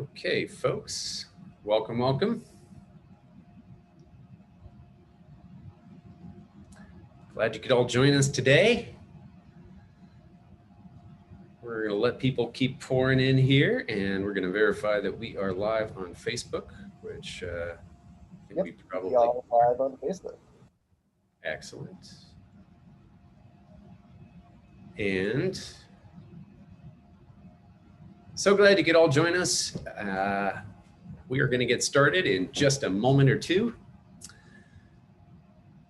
Okay, folks, welcome, welcome. Glad you could all join us today. We're going to let people keep pouring in here, and we're going to verify that we are live on Facebook, which I think we probably are live on Facebook. Excellent. And so glad you could all join us. We are going to get started in just a moment or two.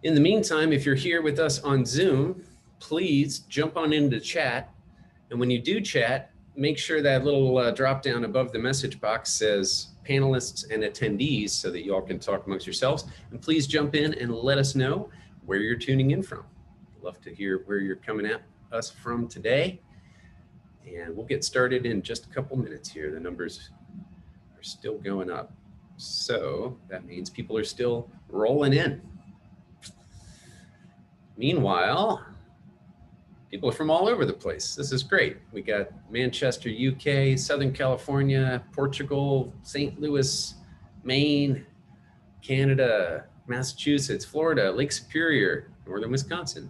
In the meantime, if you're here with us on Zoom, please jump on into chat. And when you do chat, make sure that little drop down above the message box says panelists and attendees so that you all can talk amongst yourselves. And please jump in and let us know where you're tuning in from. I'd love to hear where you're coming at us from today. And we'll get started in just a couple minutes here. The numbers are still going up. So that means people are still rolling in. Meanwhile, people are from all over the place. This is great. We got Manchester, UK, Southern California, Portugal, St. Louis, Maine, Canada, Massachusetts, Florida, Lake Superior, Northern Wisconsin.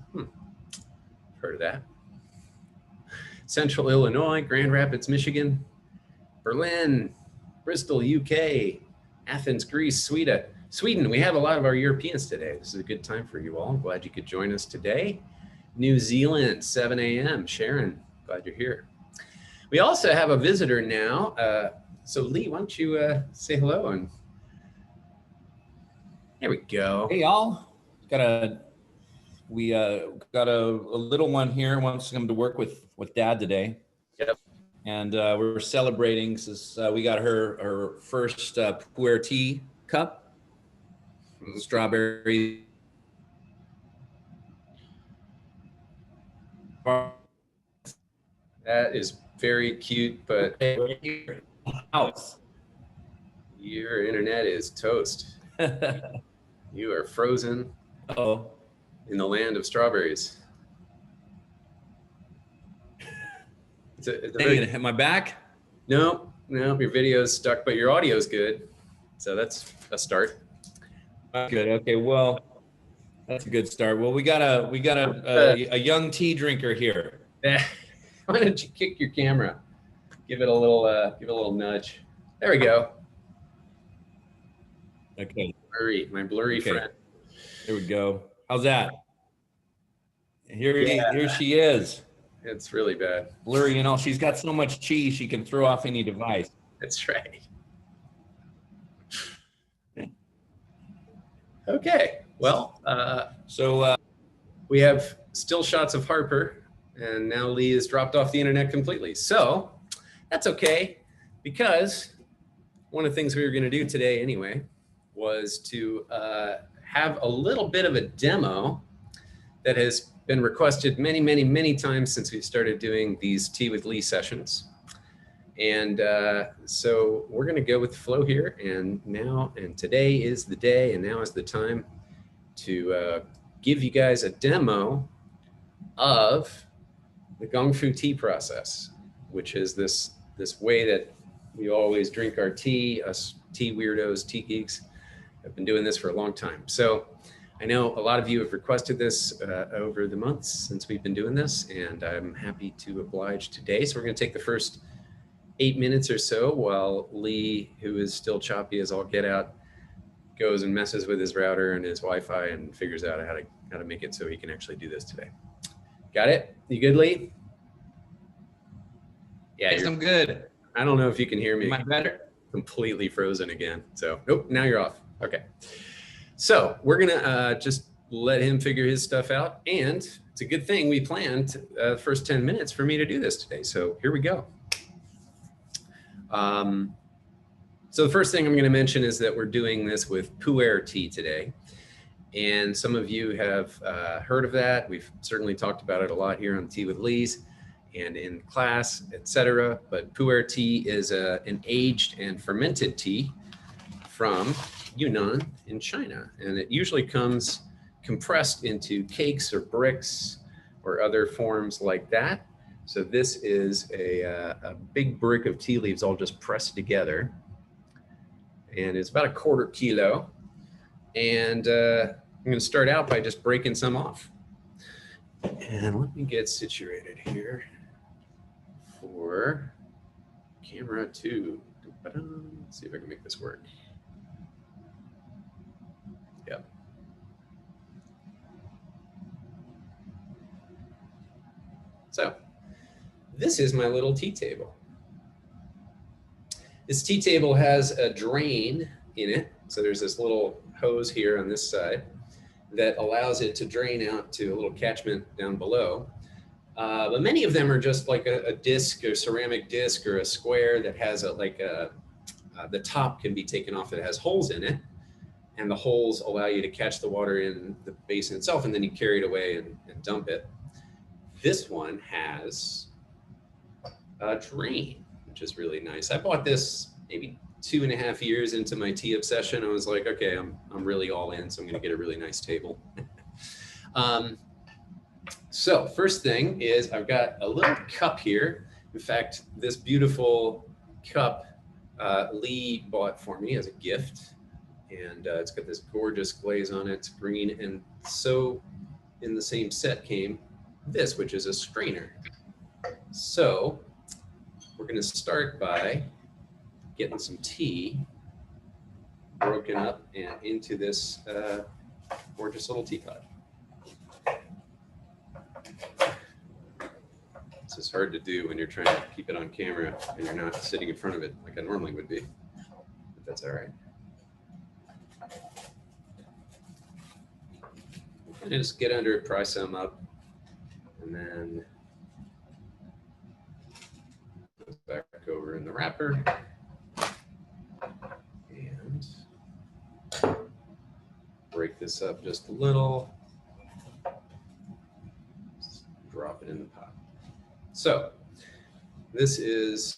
Heard of that. Central Illinois, Grand Rapids, Michigan, Berlin, Bristol, UK, Athens, Greece, Sweden. We have a lot of our Europeans today. This is a good time for you all. I'm glad you could join us today. New Zealand, 7 a.m. Sharon, glad you're here. We also have a visitor now. So Lee, why don't you say hello? And there we go. Hey y'all, we got a little one here, wants to come to work with Dad today. Yep. And we're celebrating since we got her first pu'er tea cup, strawberry. That is very cute, but House. Your internet is toast. You are frozen in the land of strawberries. Hit my back? No, your video's stuck, but your audio's good. So that's a start. Good. Okay. Well, that's a good start. Well, we got a young tea drinker here. Why don't you kick your camera? Give it a little nudge. There we go. Okay. My blurry friend. Here we go. How's that? Here she is. It's really bad. Blurry and all. She's got so much chi she can throw off any device. That's right. Okay. Well, we have still shots of Harper, and now Lee has dropped off the internet completely. So that's okay, because one of the things we were going to do today anyway was to have a little bit of a demo that has been requested many, many, many times since we started doing these Tea with Lee sessions. And so we're going to go with the flow here. And today is the day, and now is the time to give you guys a demo of the Gong Fu tea process, which is this way that we always drink our tea. Us tea weirdos, tea geeks, have been doing this for a long time. So I know a lot of you have requested this over the months since we've been doing this, and I'm happy to oblige today. So we're going to take the first 8 minutes or so while Lee, who is still choppy as all get out, goes and messes with his router and his Wi-Fi and figures out how to make it so he can actually do this today. Got it? You good, Lee? Yeah, Yes, I'm good. I don't know if you can hear me. Am I better? Completely frozen again. So, nope, now you're off. Okay. So we're gonna just let him figure his stuff out. And it's a good thing we planned the first 10 minutes for me to do this today. So here we go. So the first thing I'm going to mention is that we're doing this with pu'er tea today. And some of you have heard of that. We've certainly talked about it a lot here on Tea with Lee's and in class, etc. But pu'er tea is an aged and fermented tea from Yunnan in China. And it usually comes compressed into cakes or bricks or other forms like that. So this is a big brick of tea leaves all just pressed together. And it's about 1/4 kilo. And I'm going to start out by just breaking some off. And let me get situated here for camera 2. Let's see if I can make this work. Yep. So this is my little tea table. This tea table has a drain in it. So there's this little hose here on this side that allows it to drain out to a little catchment down below. But many of them are just like a disc, or ceramic disc, or a square that has the top can be taken off that has holes in it. And the holes allow you to catch the water in the basin itself, and then you carry it away and dump it. This one has a drain, which is really nice. I bought this maybe 2.5 years into my tea obsession. I was like, okay, I'm really all in, so I'm gonna get a really nice table. So first thing is I've got a little cup here. In fact, this beautiful cup Lee bought for me as a gift. And it's got this gorgeous glaze on it. It's green. And so in the same set came this, which is a strainer. So we're going to start by getting some tea broken up and into this gorgeous little teapot. This is hard to do when you're trying to keep it on camera and you're not sitting in front of it like I normally would be, but that's all right. And just get under it, pry some up, and then goes back over in the wrapper. And break this up just a little. Just drop it in the pot. So this is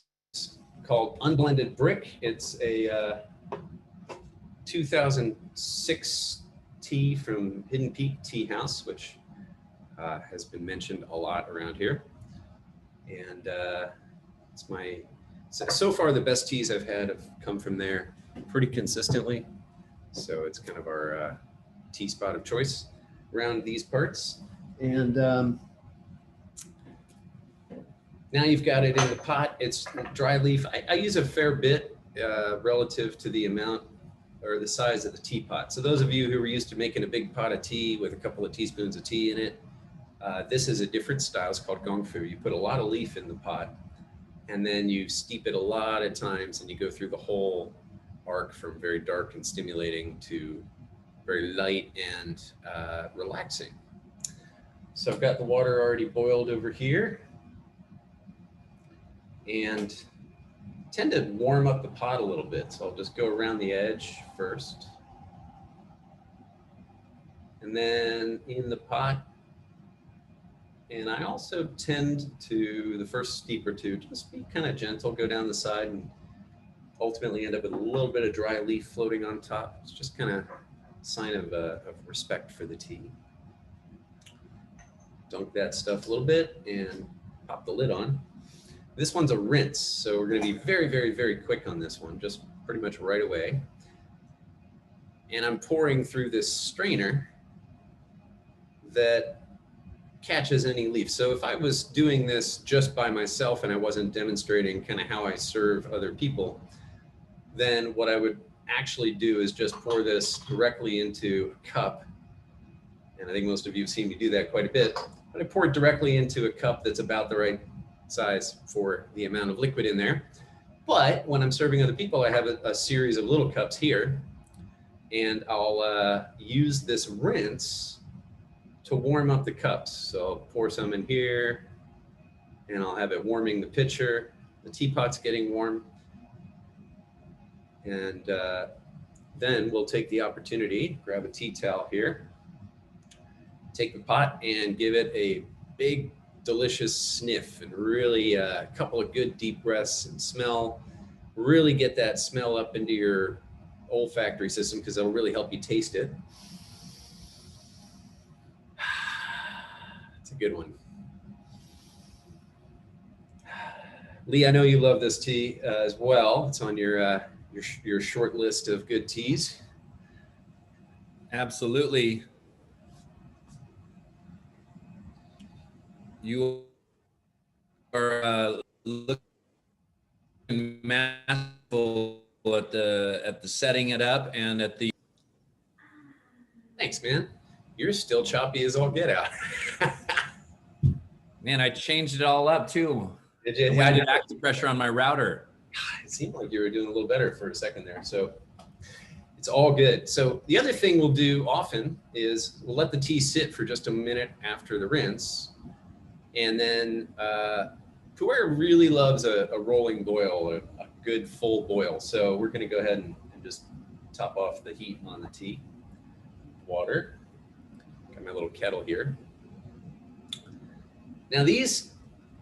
called Unblended Brick. It's a 2006 tea from Hidden Peak Tea House, which has been mentioned a lot around here. And it's so far the best teas I've had have come from there pretty consistently. So it's kind of our tea spot of choice around these parts. And now you've got it in the pot. It's dry leaf. I use a fair bit relative to the amount or the size of the teapot. So those of you who are used to making a big pot of tea with a couple of teaspoons of tea in it, this is a different style. It's called Gong Fu. You put a lot of leaf in the pot, and then you steep it a lot of times, and you go through the whole arc from very dark and stimulating to very light and relaxing. So I've got the water already boiled over here, and tend to warm up the pot a little bit. So I'll just go around the edge first. And then in the pot. And I also tend to, the first steep or two, just be kind of gentle, go down the side, and ultimately end up with a little bit of dry leaf floating on top. It's just kind of a sign of respect for the tea. Dunk that stuff a little bit and pop the lid on. This one's a rinse, so we're going to be very, very, very quick on this one, just pretty much right away. And I'm pouring through this strainer that catches any leaf. So if I was doing this just by myself and I wasn't demonstrating kind of how I serve other people, then what I would actually do is just pour this directly into a cup. And I think most of you have seen me do that quite a bit. But I pour it directly into a cup that's about the right size for the amount of liquid in there. But when I'm serving other people, I have a series of little cups here, and I'll use this rinse to warm up the cups. So I'll pour some in here, and I'll have it warming the pitcher. The teapot's getting warm. And then we'll take the opportunity, grab a tea towel here, take the pot and give it a big, delicious sniff, and really a couple of good deep breaths and smell. Really get that smell up into your olfactory system, because it'll really help you taste it. It's a good one. Lee, I know you love this tea as well. It's on your short list of good teas. Absolutely. You are looking masterful at the setting it up and at the. Thanks, man. You're still choppy as all get out. Man, I changed it all up too. Did you? I went to acupressure on my router. It seemed like you were doing a little better for a second there. So it's all good. So the other thing we'll do often is we'll let the tea sit for just a minute after the rinse. And then Puer really loves a rolling boil, a good full boil. So we're going to go ahead and just top off the heat on the tea. Water. Got my little kettle here. Now these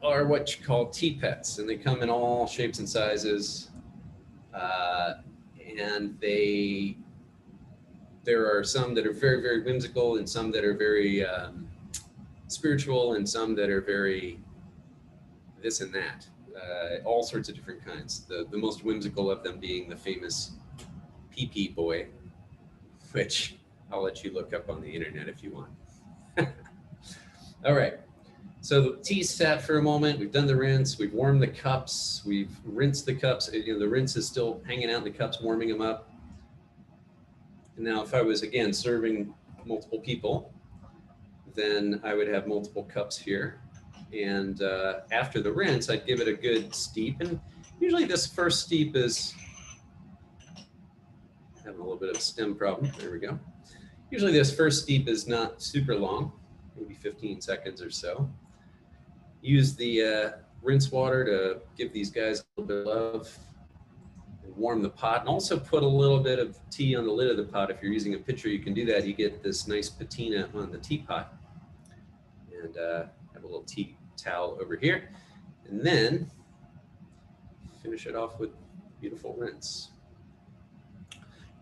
are what you call tea pets, and they come in all shapes and sizes. And there are some that are very, very whimsical, and some that are very spiritual, and some that are very this and that. All sorts of different kinds. The most whimsical of them being the famous pee-pee boy, which I'll let you look up on the internet if you want. All right. So the tea's sat for a moment. We've done the rinse. We've warmed the cups. We've rinsed the cups. You know, the rinse is still hanging out in the cups, warming them up. And now if I was, again, serving multiple people, then I would have multiple cups here. And after the rinse, I'd give it a good steep. And usually this first steep is having a little bit of a stem problem. There we go. Usually this first steep is not super long, maybe 15 seconds or so. Use the rinse water to give these guys a little bit of love and warm the pot, and also put a little bit of tea on the lid of the pot. If you're using a pitcher, you can do that. You get this nice patina on the teapot. And have a little tea towel over here. And then finish it off with beautiful rinse.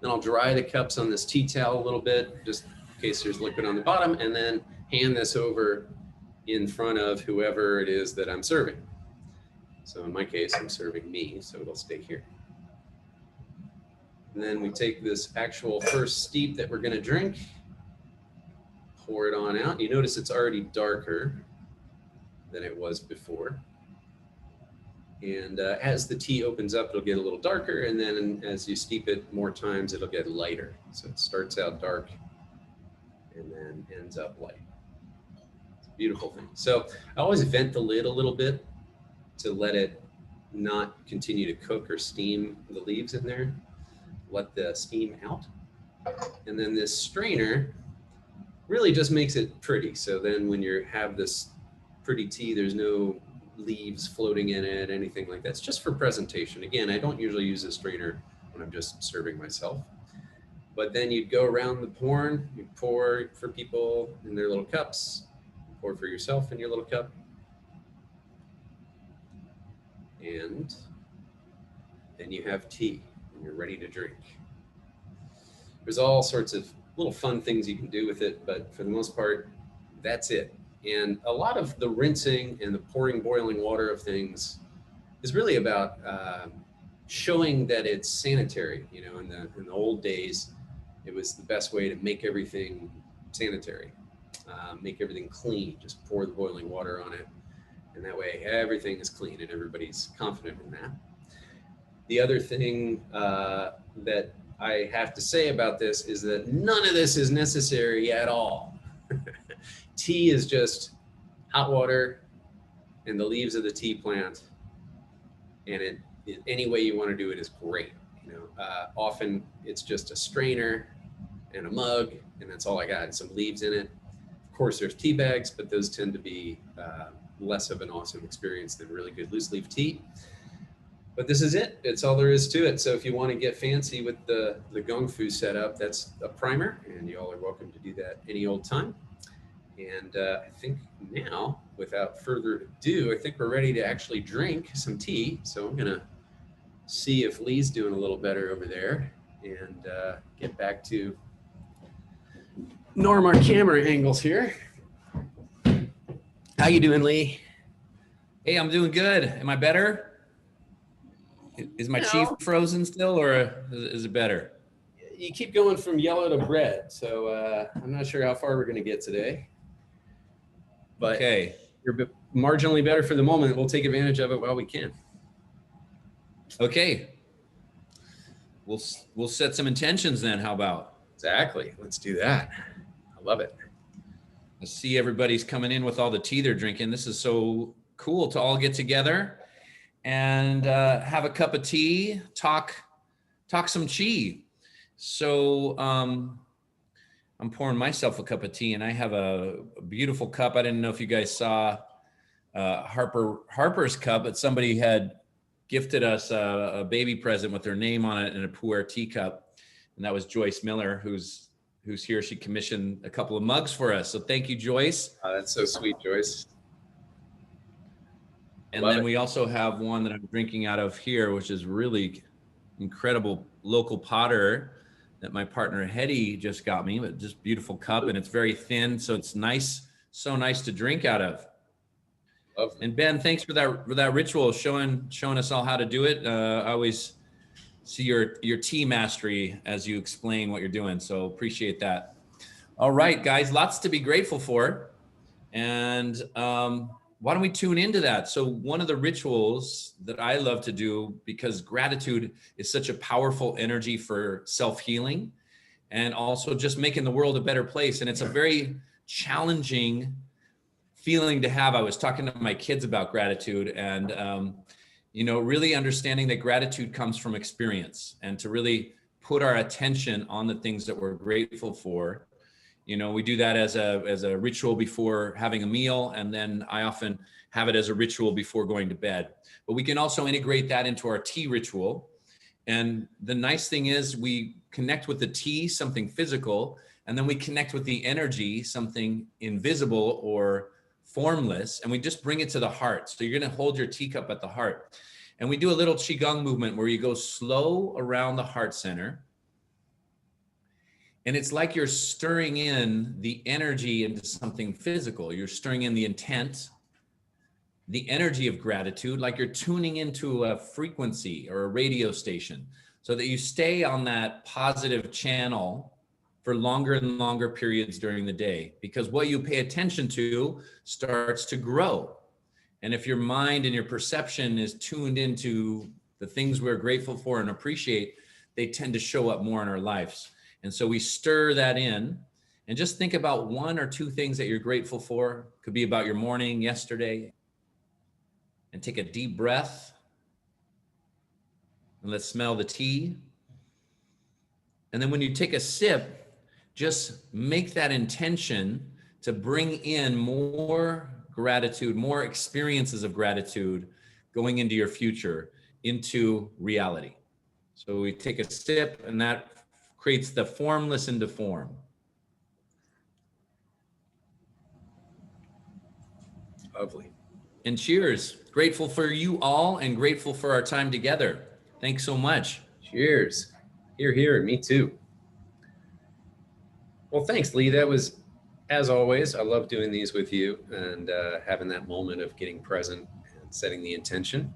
Then I'll dry the cups on this tea towel a little bit, just in case there's liquid on the bottom, and then hand this over in front of whoever it is that I'm serving. So in my case, I'm serving me, so it'll stay here. And then we take this actual first steep that we're going to drink, pour it on out. You notice it's already darker than it was before. And as the tea opens up, it'll get a little darker, and then as you steep it more times, it'll get lighter. So it starts out dark and then ends up light. It's a beautiful thing. So I always vent the lid a little bit to let it not continue to cook or steam the leaves in there. Let the steam out. And then this strainer really just makes it pretty. So then when you have this pretty tea, there's no leaves floating in it, anything like that. It's just for presentation. Again, I don't usually use a strainer when I'm just serving myself. But then you'd go around the pouring, you'd pour for people in their little cups, pour for yourself in your little cup. And then you have tea and you're ready to drink. There's all sorts of little fun things you can do with it, but for the most part, that's it. And a lot of the rinsing and the pouring boiling water of things is really about showing that it's sanitary. You know, in the old days, it was the best way to make everything sanitary, make everything clean. Just pour the boiling water on it, and that way everything is clean and everybody's confident in that. The other thing that I have to say about this is that none of this is necessary at all. Tea is just hot water and the leaves of the tea plant, and any way you want to do it is great. You know, often it's just a strainer and a mug, and that's all I got, and some leaves in it. Of course, there's tea bags, but those tend to be less of an awesome experience than really good loose leaf tea. But this is it. It's all there is to it. So if you want to get fancy with the Gong Fu setup, that's a primer, and you all are welcome to do that any old time. And I think now, without further ado, I think we're ready to actually drink some tea. So I'm going to see if Lee's doing a little better over there and get back to norm our camera angles here. How you doing, Lee? Hey, I'm doing good. Am I better? Is my Qi frozen still, or is it better? You keep going from yellow to red, so I'm not sure how far we're going to get today. But Okay. you're marginally better for the moment. We'll take advantage of it while we can. Okay. We'll set some intentions then. How about? Exactly. Let's do that. I love it. I see everybody's coming in with all the tea they're drinking. This is so cool to all get together and have a cup of tea, talk some Qi. So I'm pouring myself a cup of tea, and I have a beautiful cup. I didn't know if you guys saw Harper's cup, but somebody had gifted us a baby present with their name on it in a pu'er teacup, and that was Joyce Miller, who's here. She commissioned a couple of mugs for us, so thank you, Joyce. That's so sweet, Joyce. And then we also have one that I'm drinking out of here, which is really incredible local potter that my partner Hetty just got me, but just beautiful cup, and it's very thin, so it's nice, so nice to drink out of. Lovely. And Ben, thanks for that ritual, showing us all how to do it. I always see your tea mastery as you explain what you're doing, so appreciate that. All right, guys, lots to be grateful for, and why don't we tune into that? So one of the rituals that I love to do, because gratitude is such a powerful energy for self-healing and also just making the world a better place. And it's a very challenging feeling to have. I was talking to my kids about gratitude, and really understanding that gratitude comes from experience, and to really put our attention on the things that we're grateful for. We do that as a ritual before having a meal, and then I often have it as a ritual before going to bed. But we can also integrate that into our tea ritual. And the nice thing is we connect with the tea, something physical, and then we connect with the energy, something invisible or formless, and we just bring it to the heart. So you're going to hold your teacup at the heart. And we do a little Qi Gong movement where you go slow around the heart center. And it's like you're stirring in the energy into something physical. You're stirring in the intent, the energy of gratitude, like you're tuning into a frequency or a radio station, so that you stay on that positive channel for longer and longer periods during the day, because what you pay attention to starts to grow. And if your mind and your perception is tuned into the things we're grateful for and appreciate, they tend to show up more in our lives. And so we stir that in, and just think about one or two things that you're grateful for. Could be about your morning, yesterday. And take a deep breath. And let's smell the tea. And then when you take a sip, just make that intention to bring in more gratitude, more experiences of gratitude going into your future, into reality. So we take a sip, and that creates the formless into form. Lovely. And cheers. Grateful for you all, and grateful for our time together. Thanks so much. Cheers. Here, here. Me too. Well, thanks, Lee. That was, as always, I love doing these with you, and having that moment of getting present and setting the intention.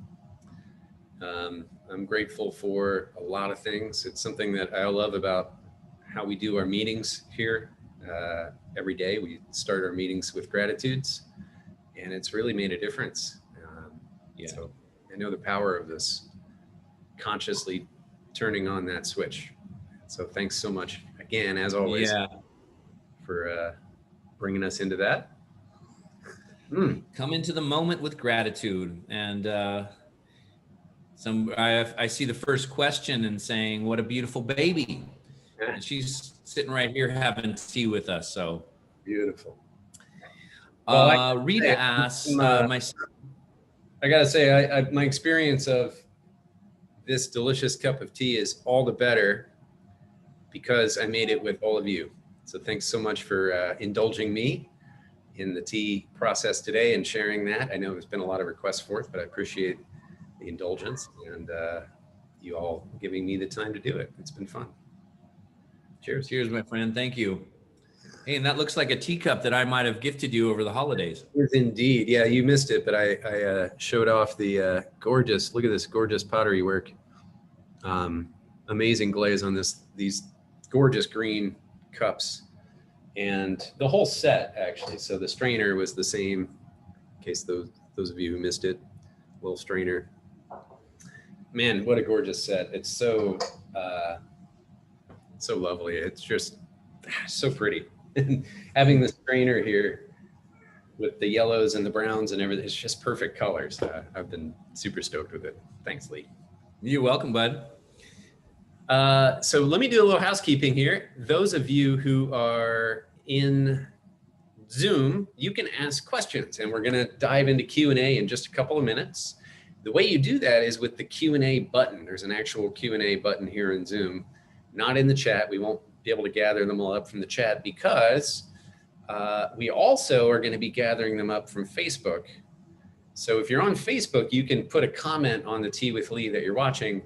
I'm grateful for a lot of things. It's something that I love about how we do our meetings here. Every day we start our meetings with gratitudes, and it's really made a difference. So I know the power of this, consciously turning on that switch. So thanks so much again, as always, for bringing us into that. Come into the moment with gratitude. And I see the first question and saying, what a beautiful baby. And she's sitting right here having tea with us. So beautiful. Well, Rita asks, I gotta say, my experience of this delicious cup of tea is all the better because I made it with all of you. So thanks so much for indulging me in the tea process today and sharing that. I know there's been a lot of requests for it, but I appreciate the indulgence and you all giving me the time to do it. It's been fun. Cheers. Cheers, my friend. Thank you. Hey, and that looks like a teacup that I might have gifted you over the holidays. It is indeed. Yeah, you missed it, but I showed off the gorgeous, look at this gorgeous pottery work. Amazing glaze on these gorgeous green cups. And the whole set, actually. So the strainer was the same, in case those of you who missed it, little strainer. Man, what a gorgeous set. It's so lovely. It's just so pretty. And having the strainer here with the yellows and the browns and everything, it's just perfect colors. I've been super stoked with it. Thanks, Lee. You're welcome, bud. So let me do a little housekeeping here. Those of you who are in Zoom, you can ask questions, and we're going to dive into Q&A in just a couple of minutes. The way you do that is with the Q&A button. There's an actual Q&A button here in Zoom, not in the chat. We won't be able to gather them all up from the chat because we also are going to be gathering them up from Facebook. So if you're on Facebook, you can put a comment on the Tea with Lee that you're watching,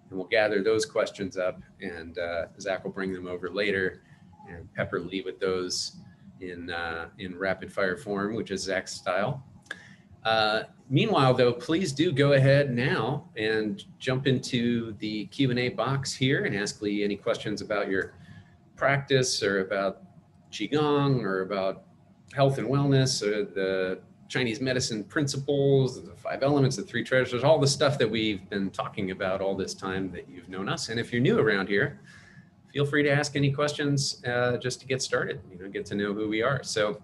and we'll gather those questions up, and Zach will bring them over later and pepper Lee with those in rapid fire form, which is Zach's style. Meanwhile, though, please do go ahead now and jump into the Q&A box here and ask Lee any questions about your practice or about Qigong or about health and wellness or the Chinese medicine principles, the 5 elements, the 3 treasures, all the stuff that we've been talking about all this time that you've known us. And if you're new around here, feel free to ask any questions just to get started, get to know who we are. So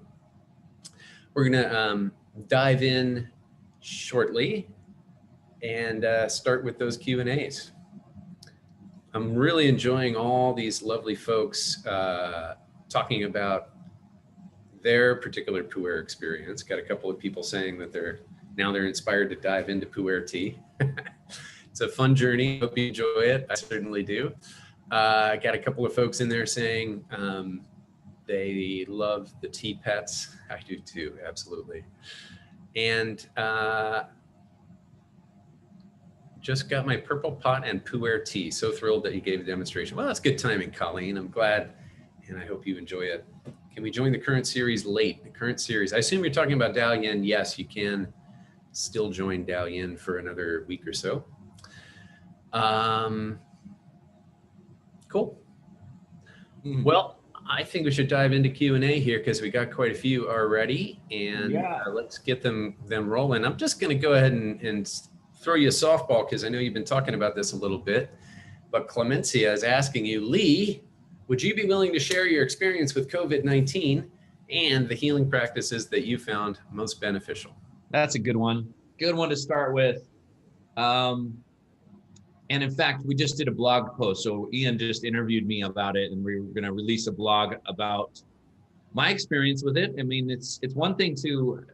we're gonna dive in shortly and start with those Q&As. I'm really enjoying all these lovely folks talking about their particular pu'er experience. Got a couple of people saying that they're inspired to dive into pu'er tea. It's a fun journey. Hope you enjoy it. I certainly do. I got a couple of folks in there saying they love the tea pets. I do too, absolutely. And just got my purple pot and pu'er tea. So thrilled that you gave a demonstration. Well, that's good timing, Colleen. I'm glad, and I hope you enjoy it. Can we join the current series late? The current series, I assume you're talking about Dao Yin. Yes, you can still join Dao Yin for another week or so. Cool. Well, I think we should dive into Q&A here because we got quite a few already, and let's get them rolling. I'm just going to go ahead and throw you a softball because I know you've been talking about this a little bit, but Clemencia is asking you, Lee, would you be willing to share your experience with COVID-19 and the healing practices that you found most beneficial? That's a good one. Good one to start with. And in fact, we just did a blog post. So Ian just interviewed me about it, and we were going to release a blog about my experience with it. I mean, it's one thing to,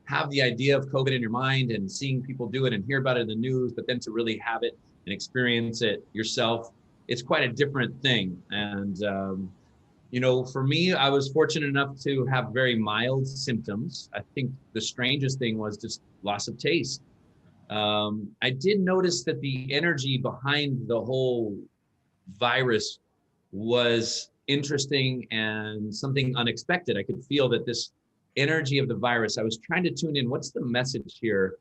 have the idea of COVID in your mind and seeing people do it and hear about it in the news, but then to really have it and experience it yourself, it's quite a different thing. And, for me, I was fortunate enough to have very mild symptoms. I think the strangest thing was just loss of taste. I did notice that the energy behind the whole virus was interesting and something unexpected. I could feel that this energy of the virus, I was trying to tune in, what's the message here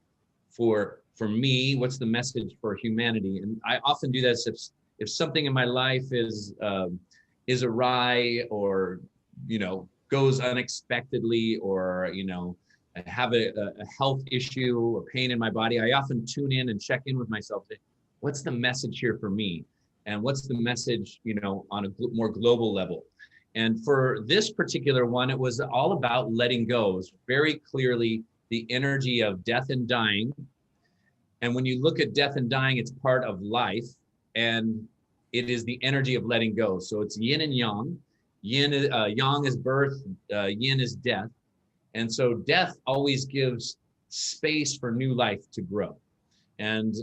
for me? What's the message for humanity? And I often do that if something in my life is awry or, goes unexpectedly, or, I have a health issue, a pain in my body, I often tune in and check in with myself. What's the message here for me? And what's the message, on a more global level? And for this particular one, it was all about letting go. It was very clearly the energy of death and dying. And when you look at death and dying, it's part of life. And it is the energy of letting go. So it's yin and yang. Yang is birth, yin is death. And so death always gives space for new life to grow. And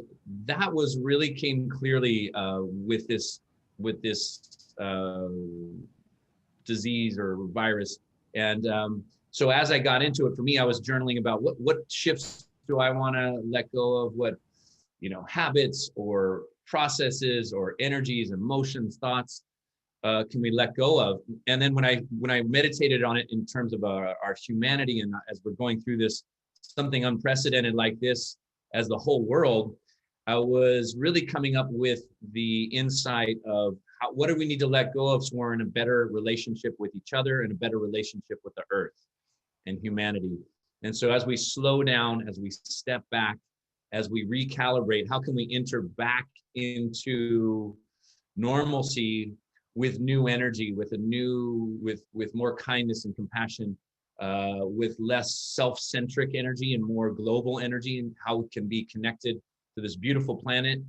that was really came clearly with this disease or virus. And so as I got into it, for me, I was journaling about what shifts do I want to let go of, what, habits or processes or energies, emotions, thoughts can we let go of? And then when I meditated on it in terms of our humanity, and as we're going through this, something unprecedented like this as the whole world, I was really coming up with the insight of what do we need to let go of so we're in a better relationship with each other and a better relationship with the earth and humanity. And so as we slow down, as we step back, as we recalibrate, how can we enter back into normalcy with new energy, with more kindness and compassion, with less self-centric energy and more global energy, and how we can be connected to this beautiful planet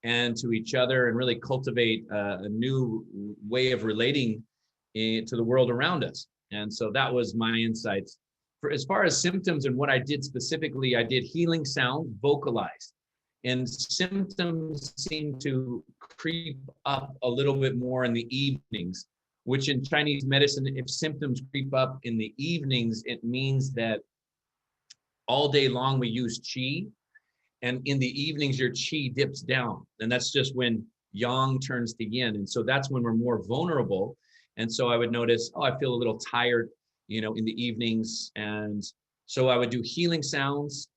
and to each other, and really cultivate a new way of relating to the world around us. And so that was my insights. As far as symptoms and what I did specifically, I did healing sound, vocalized. And symptoms seem to creep up a little bit more in the evenings, which in Chinese medicine, if symptoms creep up in the evenings, it means that all day long we use Qi, and in the evenings your Qi dips down. And that's just when Yang turns to Yin. And so that's when we're more vulnerable. And so I would notice, oh, I feel a little tired, in the evenings. And so I would do healing sounds,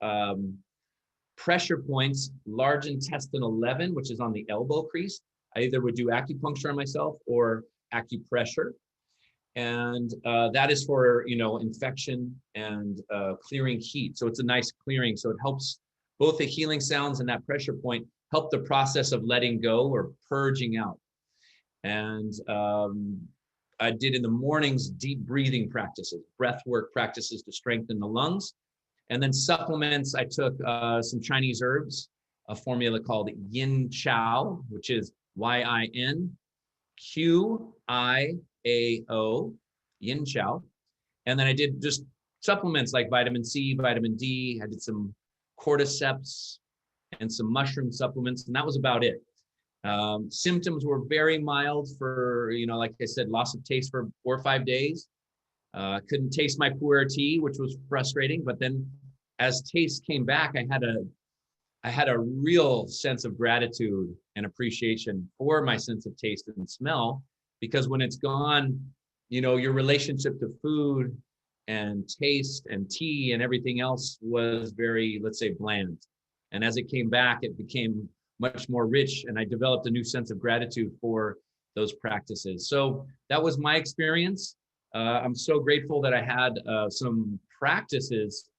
pressure points, large intestine 11, which is on the elbow crease. I either would do acupuncture on myself or acupressure. And that is for, infection and clearing heat. So it's a nice clearing. So it helps both the healing sounds and that pressure point help the process of letting go or purging out. And I did in the mornings deep breathing practices, breath work practices to strengthen the lungs. And then supplements, I took some Chinese herbs, a formula called Yin Chao, which is YinQiAO, Yin Chao. And then I did just supplements like vitamin C, vitamin D. I did some cordyceps and some mushroom supplements, and that was about it. Symptoms were very mild for, like I said, loss of taste for 4 or 5 days. Couldn't taste my pu'er tea, which was frustrating. But then as taste came back, I had a real sense of gratitude and appreciation for my sense of taste and smell, because when it's gone, your relationship to food and taste and tea and everything else was very, let's say, bland. And as it came back, it became much more rich, and I developed a new sense of gratitude for those practices. So that was my experience. I'm so grateful that I had some practices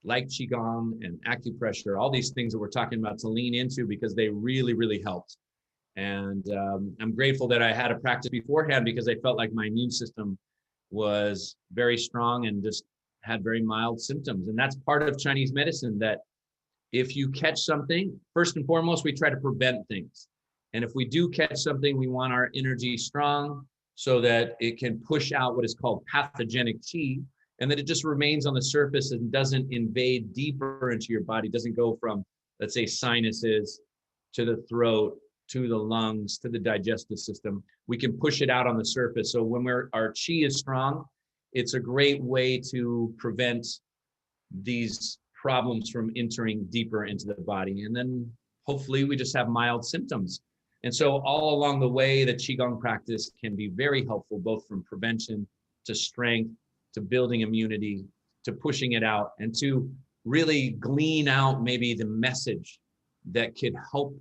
like Qigong and acupressure, all these things that we're talking about, to lean into, because they really, really helped. And I'm grateful that I had a practice beforehand, because I felt like my immune system was very strong and just had very mild symptoms. And that's part of Chinese medicine, that if you catch something, first and foremost, we try to prevent things. And if we do catch something, we want our energy strong so that it can push out what is called pathogenic Qi, and that it just remains on the surface and doesn't invade deeper into your body, doesn't go from, let's say, sinuses to the throat, to the lungs, to the digestive system. We can push it out on the surface. So when our Qi is strong, it's a great way to prevent these problems from entering deeper into the body. And then hopefully we just have mild symptoms. And so all along the way, the Qigong practice can be very helpful, both from prevention to strength, to building immunity, to pushing it out, and to really glean out maybe the message that could help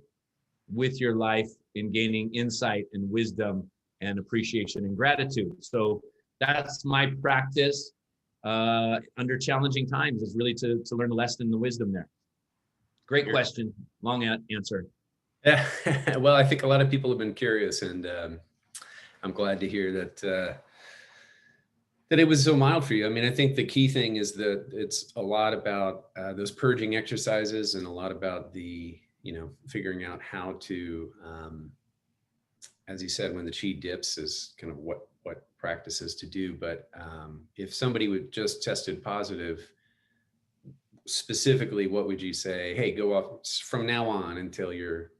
with your life in gaining insight and wisdom and appreciation and gratitude. So that's my practice under challenging times, is really to learn a lesson in the wisdom there. Great question, long answer. Yeah, well, I think a lot of people have been curious, and I'm glad to hear that that it was so mild for you. I mean, I think the key thing is that it's a lot about those purging exercises, and a lot about the, figuring out how to, as you said, when the Qi dips, is kind of what practices to do. But if somebody would just tested positive, specifically, what would you say? Hey, go off from now on until you're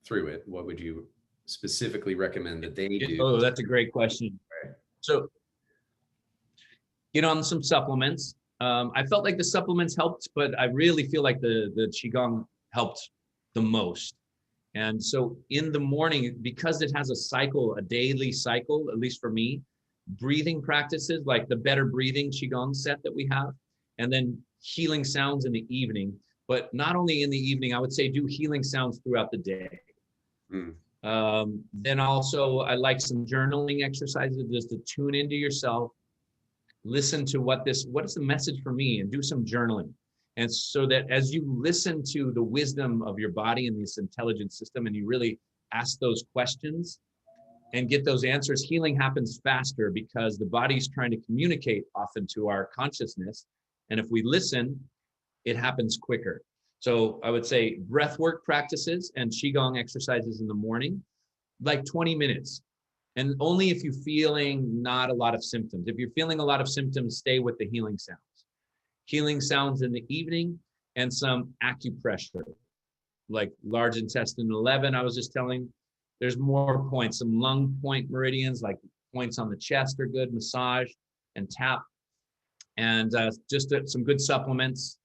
through it. What would you specifically recommend that they do? Oh, that's a great question. Right. So, on some supplements. I felt like the supplements helped, but I really feel like the Qigong helped the most. And so in the morning, because it has a cycle, a daily cycle, at least for me, breathing practices like the better breathing Qigong set that we have, and then healing sounds in the evening. But not only in the evening, I would say do healing sounds throughout the day. Then also I like some journaling exercises just to tune into yourself, listen to what is the message for me, and do some journaling. And so that as you listen to the wisdom of your body and this intelligent system, and you really ask those questions and get those answers, healing happens faster because the body's trying to communicate often to our consciousness. And if we listen, it happens quicker. So I would say breath work practices and Qigong exercises in the morning, like 20 minutes. And only if you're feeling not a lot of symptoms. If you're feeling a lot of symptoms, stay with the healing sounds. Healing sounds in the evening, and some acupressure, like large intestine 11. I was just telling, there's more points, some lung point meridians, like points on the chest are good, massage and tap, and just some good supplements.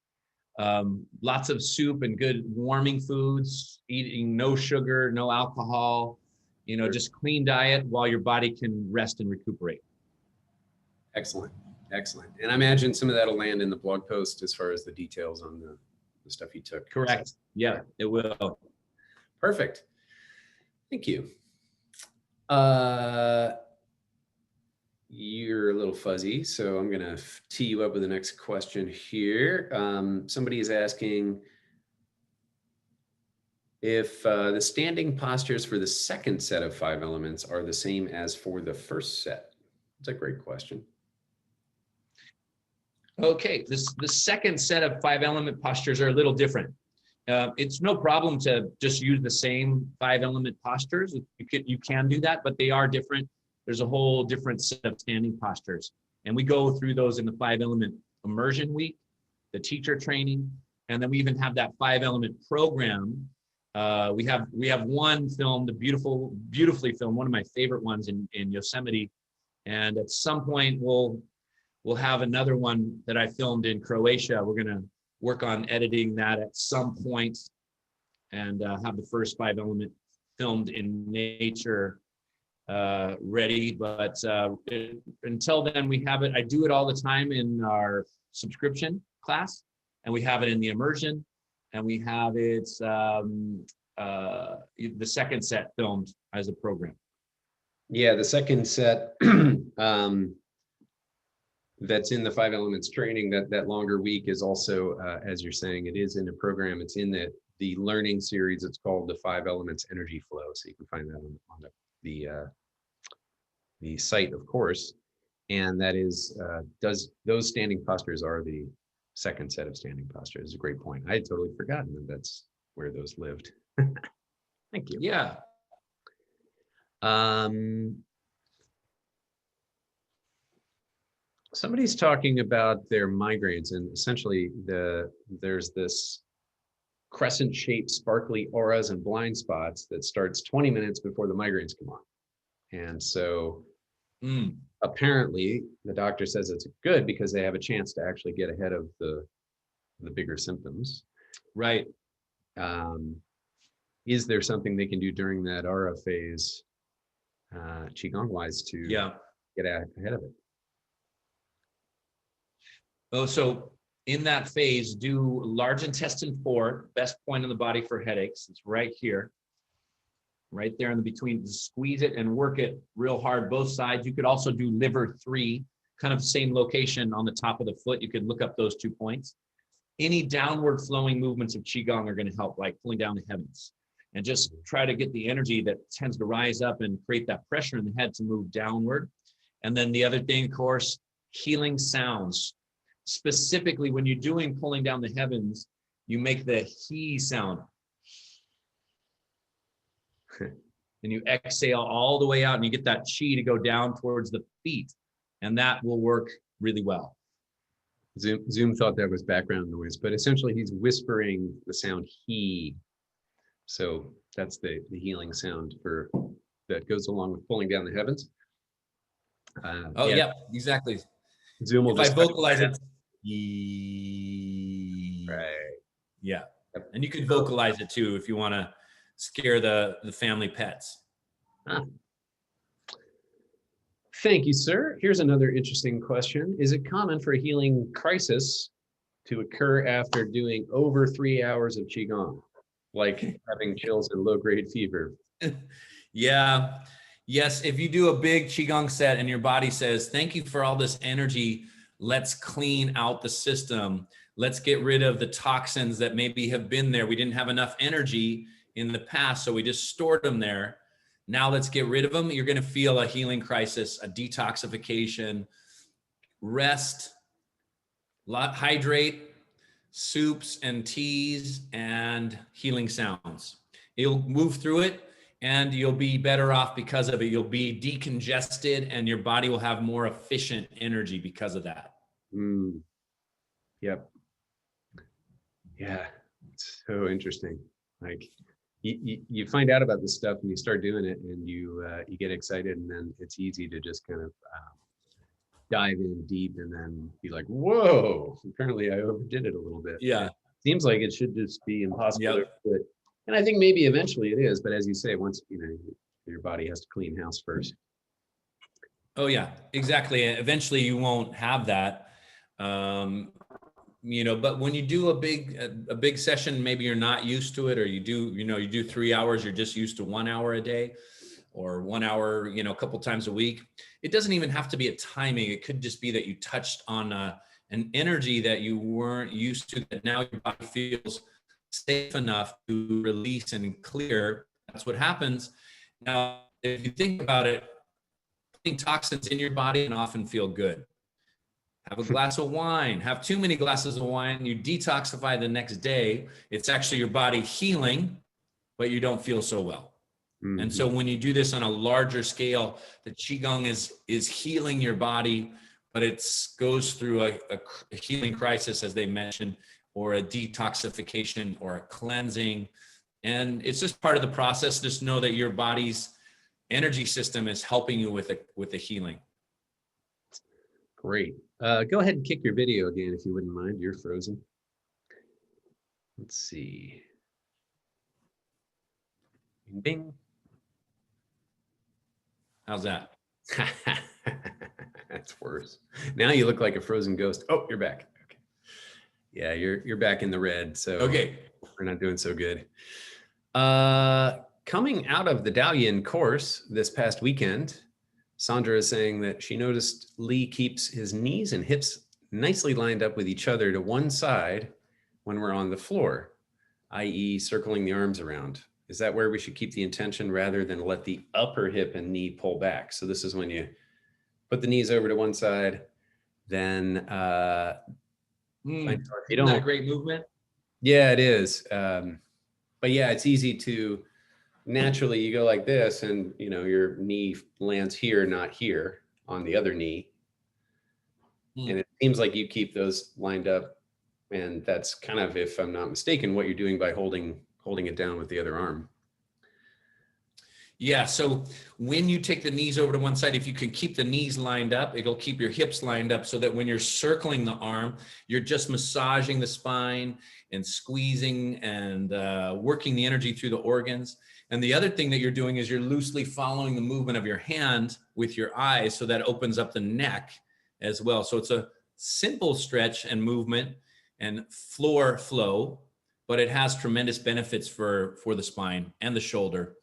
Lots of soup and good warming foods, eating no sugar, no alcohol, just clean diet while your body can rest and recuperate. Excellent. Excellent. And I imagine some of that will land in the blog post as far as the details on the stuff you took. Correct. Yeah, it will. Perfect. Thank you. You're a little fuzzy, so I'm going to tee you up with the next question here. Somebody is asking if the standing postures for the second set of 5 elements are the same as for the first set. That's a great question. Okay, the second set of 5 element postures are a little different. It's no problem to just use the same 5 element postures. You can do that, but they are different. There's a whole different set of standing postures. And we go through those in the 5 element immersion week, the teacher training, and then we even have that 5 element program. We have one filmed, beautifully filmed, one of my favorite ones in Yosemite. And at some point we'll have another one that I filmed in Croatia. We're going to work on editing that at some point and have the first 5 element filmed in nature ready. But until then, we have it. I do it all the time in our subscription class, and we have it in the immersion, and we have it the second set filmed as a program. Yeah, the second set that's in the 5 elements training, that longer week is also, as you're saying, it is in a program. It's in the learning series. It's called the 5 elements energy flow. So you can find that on the site, of course. And that is, those standing postures are the second set of standing postures. It's a great point. I had totally forgotten that that's where those lived. Thank you. Yeah. Somebody's talking about their migraines, and essentially there's this crescent-shaped sparkly auras and blind spots that starts 20 minutes before the migraines come on. And so apparently the doctor says it's good because they have a chance to actually get ahead of the bigger symptoms. Right. Is there something they can do during that aura phase, Qigong-wise, to get ahead of it? Oh, so in that phase, do large intestine 4, best point in the body for headaches. It's right here, right there in the between. Squeeze it and work it real hard, both sides. You could also do liver 3, kind of same location on the top of the foot. You could look up those 2 points. Any downward flowing movements of Qigong are going to help, like pulling down the heavens. And just try to get the energy that tends to rise up and create that pressure in the head to move downward. And then the other thing, of course, healing sounds. Specifically, when you're doing pulling down the heavens, you make the he sound. And you exhale all the way out and you get that chi to go down towards the feet. And that will work really well. Zoom thought that was background noise, but essentially he's whispering the sound he. So that's the healing sound that goes along with pulling down the heavens. Yeah, exactly. Zoom will if just I vocalize it. Right. Yeah. And you could vocalize it too if you want to scare the family pets. Ah. Thank you, sir. Here's another interesting question. Is it common for a healing crisis to occur after doing over 3 hours of Qigong, like having chills and low-grade fever? Yeah. Yes. If you do a big Qigong set and your body says, thank you for all this energy, let's clean out the system. Let's get rid of the toxins that maybe have been there. We didn't have enough energy in the past, so we just stored them there. Now let's get rid of them. You're going to feel a healing crisis, a detoxification, rest, hydrate, soups and teas, and healing sounds. You'll move through it and you'll be better off because of it. You'll be decongested and your body will have more efficient energy because of that. Yep. Yeah, it's so interesting. Like you find out about this stuff and you start doing it and you get excited, and then it's easy to just kind of dive in deep and then be like, whoa, apparently I overdid it a little bit. Yeah. It seems like it should just be impossible Yep. to do it. And I think maybe eventually it is, but as you say, once, your body has to clean house first. Oh yeah, exactly. Eventually you won't have that. But when you do a big session, maybe you're not used to it, or you do 3 hours, you're just used to 1 hour a day or 1 hour, a couple times a week. It doesn't even have to be a timing. It could just be that you touched on an energy that you weren't used to, that now your body feels safe enough to release and clear. That's what happens. Now, if you think about it, putting toxins in your body can often feel good. Have a glass of wine, have too many glasses of wine, you detoxify the next day. It's actually your body healing, but you don't feel so well. Mm-hmm. And so when you do this on a larger scale, the Qigong is healing your body, but it goes through a healing crisis, as they mentioned, or a detoxification or a cleansing. And it's just part of the process. Just know that your body's energy system is helping you with the healing. Great. Go ahead and kick your video again, if you wouldn't mind. You're frozen. Let's see. Bing, bing. How's that? That's worse. Now you look like a frozen ghost. Oh, you're back. Okay. Yeah, you're back in the red. So okay, we're not doing so good. Coming out of the Dalian course this past weekend, Sandra is saying that she noticed Lee keeps his knees and hips nicely lined up with each other to one side when we're on the floor, i.e. circling the arms around. Is that where we should keep the intention rather than let the upper hip and knee pull back? So this is when you put the knees over to one side, then isn't that a great movement? Yeah, it is. But yeah, it's easy to naturally you go like this and your knee lands here, not here on the other knee. And it seems like you keep those lined up, and that's kind of, if I'm not mistaken, what you're doing by holding it down with the other arm. Yeah, so when you take the knees over to one side, if you can keep the knees lined up, it'll keep your hips lined up so that when you're circling the arm, you're just massaging the spine and squeezing and working the energy through the organs. And the other thing that you're doing is you're loosely following the movement of your hand with your eyes, so that opens up the neck as well. So it's a simple stretch and movement and floor flow, but it has tremendous benefits for the spine and the shoulder.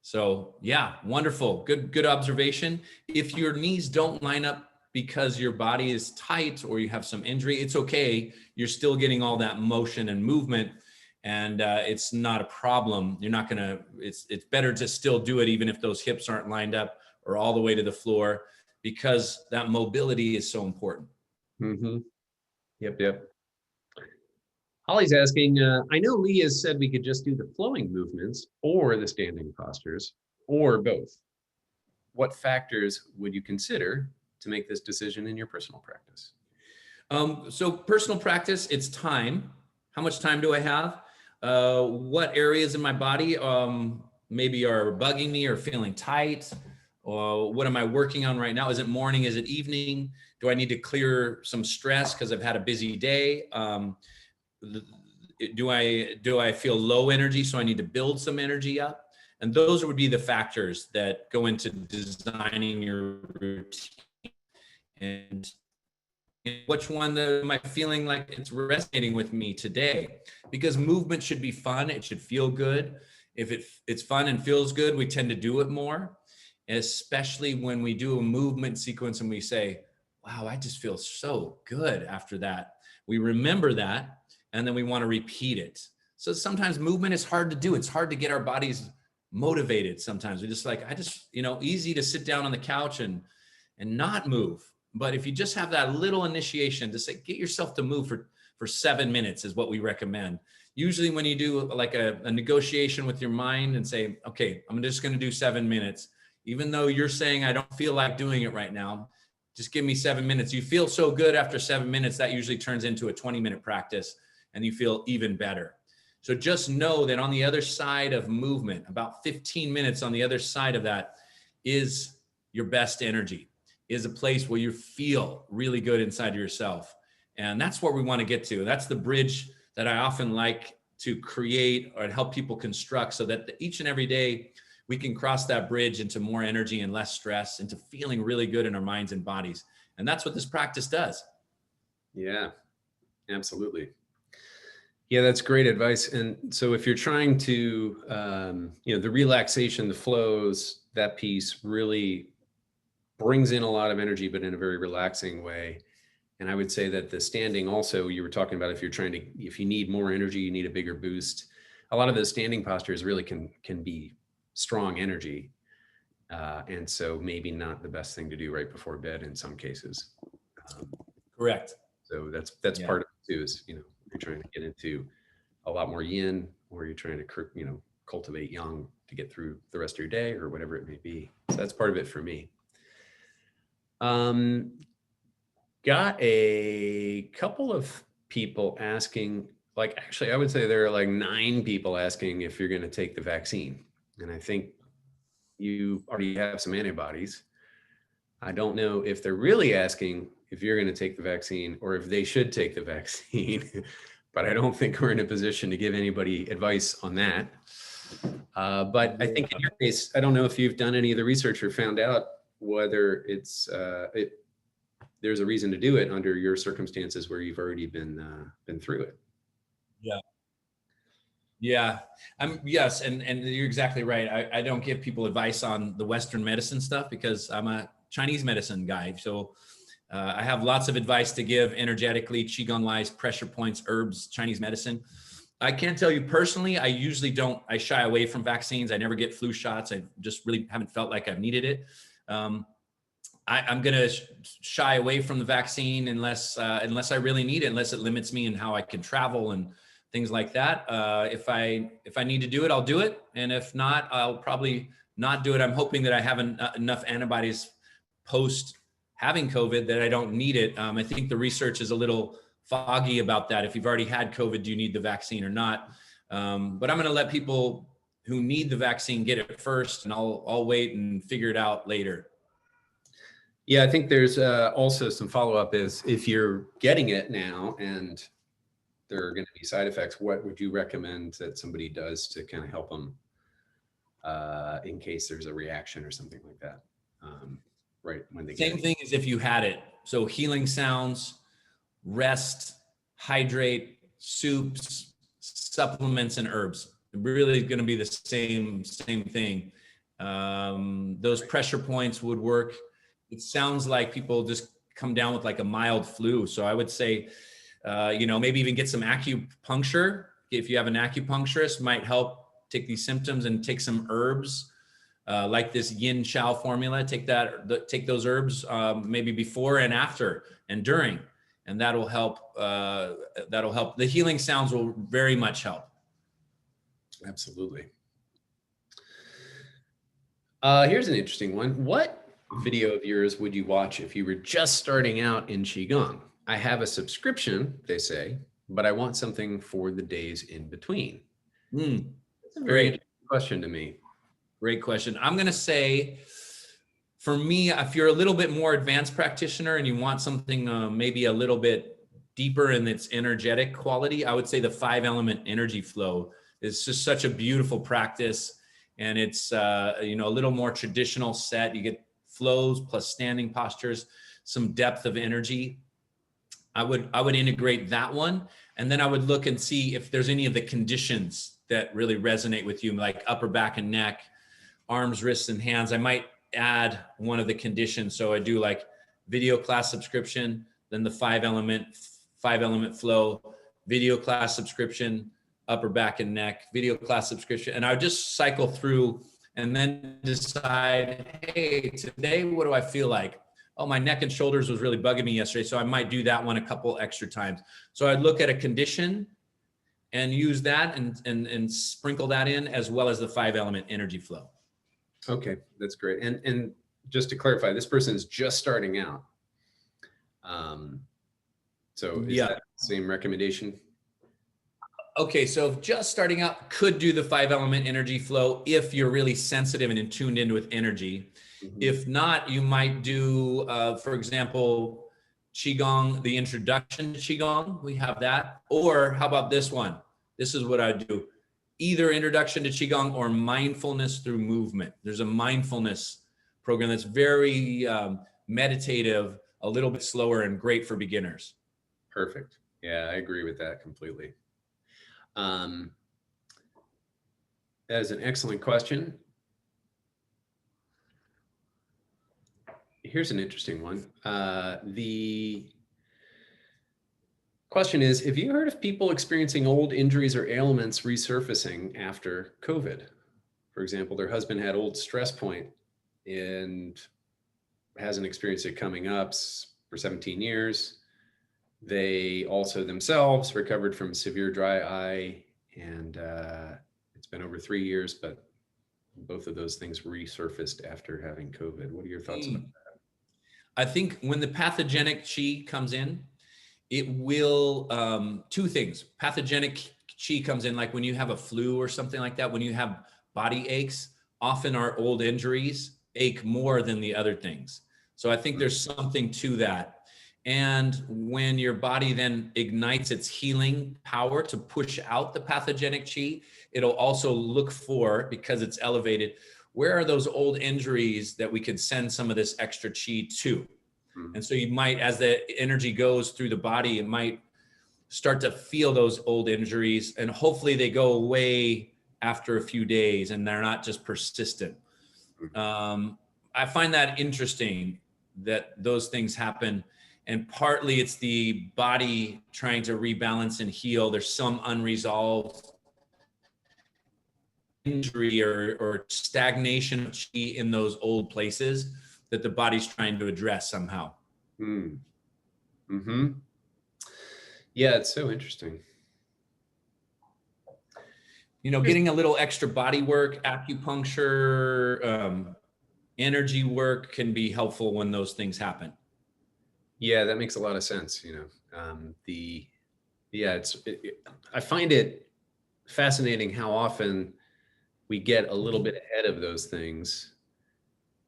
So yeah, wonderful. Good observation. If your knees don't line up because your body is tight or you have some injury, it's okay. You're still getting all that motion and movement, and it's not a problem. You're not gonna, it's better to still do it even if those hips aren't lined up or all the way to the floor, because that mobility is so important. Mm-hmm. Yep. Holly's asking, I know Lee has said we could just do the flowing movements or the standing postures or both. What factors would you consider to make this decision in your personal practice? So personal practice, it's time. How much time do I have? What areas in my body maybe are bugging me or feeling tight? Or what am I working on right now? Is it morning? Is it evening? Do I need to clear some stress because I've had a busy day? do I feel low energy, so I need to build some energy up? And those would be the factors that go into designing your routine. And which one am I feeling like it's resonating with me today? Because movement should be fun. It should feel good. If it's fun and feels good, we tend to do it more, especially when we do a movement sequence and we say, wow, I just feel so good after that. We remember that, and then we want to repeat it. So sometimes movement is hard to do. It's hard to get our bodies motivated. Sometimes we're just like, easy to sit down on the couch and not move. But if you just have that little initiation to say, get yourself to move for 7 minutes is what we recommend. Usually when you do like a negotiation with your mind and say, okay, I'm just going to do 7 minutes, even though you're saying, I don't feel like doing it right now, just give me 7 minutes. You feel so good after 7 minutes, that usually turns into a 20-minute practice and you feel even better. So just know that on the other side of movement, about 15 minutes on the other side of that is your best energy, is a place where you feel really good inside of yourself. And that's where we want to get to. That's the bridge that I often like to create or help people construct, so that each and every day we can cross that bridge into more energy and less stress, into feeling really good in our minds and bodies. And that's what this practice does. Yeah, absolutely. Yeah, that's great advice. And so if you're trying to, the relaxation, the flows, that piece really brings in a lot of energy, but in a very relaxing way. And I would say that the standing also, you were talking about, if you need more energy, you need a bigger boost. A lot of those standing postures really can be strong energy. And so maybe not the best thing to do right before bed in some cases. Correct. So that's part of it too, is, you're trying to get into a lot more yin, or you're trying to, cultivate yang to get through the rest of your day or whatever it may be. So that's part of it for me. Got a couple of people asking, actually, I would say there are like 9 people asking if you're going to take the vaccine. And I think you already have some antibodies. I don't know if they're really asking if you're going to take the vaccine or if they should take the vaccine, but I don't think we're in a position to give anybody advice on that. But I think in your case, I don't know if you've done any of the research or found out whether there's a reason to do it under your circumstances where you've already been through it. Yeah. Yeah. Yes. And you're exactly right. I don't give people advice on the Western medicine stuff because I'm a Chinese medicine guy. So I have lots of advice to give energetically, Qigong wise, pressure points, herbs, Chinese medicine. I can't tell you personally, I usually I shy away from vaccines. I never get flu shots. I just really haven't felt like I've needed it. I'm going to shy away from the vaccine unless I really need it, unless it limits me in how I can travel and things like that. If I need to do it, I'll do it. And if not, I'll probably not do it. I'm hoping that I have enough antibodies post having COVID that I don't need it. I think the research is a little foggy about that. If you've already had COVID, do you need the vaccine or not? But I'm going to let people who need the vaccine get it first, and I'll wait and figure it out later. Yeah, I think there's also some follow-up is if you're getting it now and there are going to be side effects, what would you recommend that somebody does to kind of help them in case there's a reaction or something like that? Right when they Same thing as if you had it. So healing sounds, rest, hydrate, soups, supplements, and herbs. Really going to be the same thing. Those pressure points would work. It sounds like people just come down with like a mild flu. So I would say, maybe even get some acupuncture. If you have an acupuncturist, might help take these symptoms and take some herbs, like this yin chow formula. Take those herbs, maybe before and after and during, and that'll help. The healing sounds will very much help. Absolutely. Here's an interesting one. What video of yours would you watch if you were just starting out in Qigong? I have a subscription, they say, but I want something for the days in between. That's a very interesting question to me. Great question. I'm going to say, for me, if you're a little bit more advanced practitioner and you want something maybe a little bit deeper in its energetic quality, I would say the 5-element energy flow is just such a beautiful practice. And it's, you know, a little more traditional set. You get flows plus standing postures, some depth of energy. I would integrate that one. And then I would look and see if there's any of the conditions that really resonate with you, like upper back and neck, arms, wrists, and hands. I might add one of the conditions. So I do like video class subscription, then the 5-element flow, video class subscription, upper back and neck, video class subscription. And I would just cycle through and then decide, hey, today, what do I feel like? Oh, my neck and shoulders was really bugging me yesterday. So I might do that one a couple extra times. So I'd look at a condition and use that and sprinkle that in, as well as the 5-element energy flow. Okay, that's great. And just to clarify, this person is just starting out. So is that the same recommendation? Okay, so just starting out, could do the 5-element energy flow if you're really sensitive and in tuned in with energy. Mm-hmm. If not, you might do, for example, Qigong, the introduction to Qigong, we have that. Or how about this one? This is what I do. Either introduction to Qigong or mindfulness through movement. There's a mindfulness program that's very meditative, a little bit slower and great for beginners. Perfect. Yeah, I agree with that completely. That is an excellent question. Here's an interesting one. The question is, have you heard of people experiencing old injuries or ailments resurfacing after COVID? For example, their husband had old stress point and hasn't experienced it coming up for 17 years. They also themselves recovered from severe dry eye, and it's been over 3 years, but both of those things resurfaced after having COVID. What are your thoughts about that? I think when the pathogenic Qi comes in, it will, two things. Pathogenic Qi comes in, like when you have a flu or something like that, when you have body aches, often our old injuries ache more than the other things. So I think there's something to that. And when your body then ignites its healing power to push out the pathogenic Qi, it'll also look for, because it's elevated, where are those old injuries that we could send some of this extra Qi to? And so you might, as the energy goes through the body, it might start to feel those old injuries, and hopefully they go away after a few days and they're not just persistent. I find that interesting that those things happen. And partly it's the body trying to rebalance and heal. There's some unresolved injury or stagnation of Qi in those old places that the body's trying to address somehow. Mm-hmm. Yeah, it's so interesting. You know, getting a little extra body work, acupuncture, energy work can be helpful when those things happen. Yeah, that makes a lot of sense. You know, I find it fascinating how often we get a little bit ahead of those things,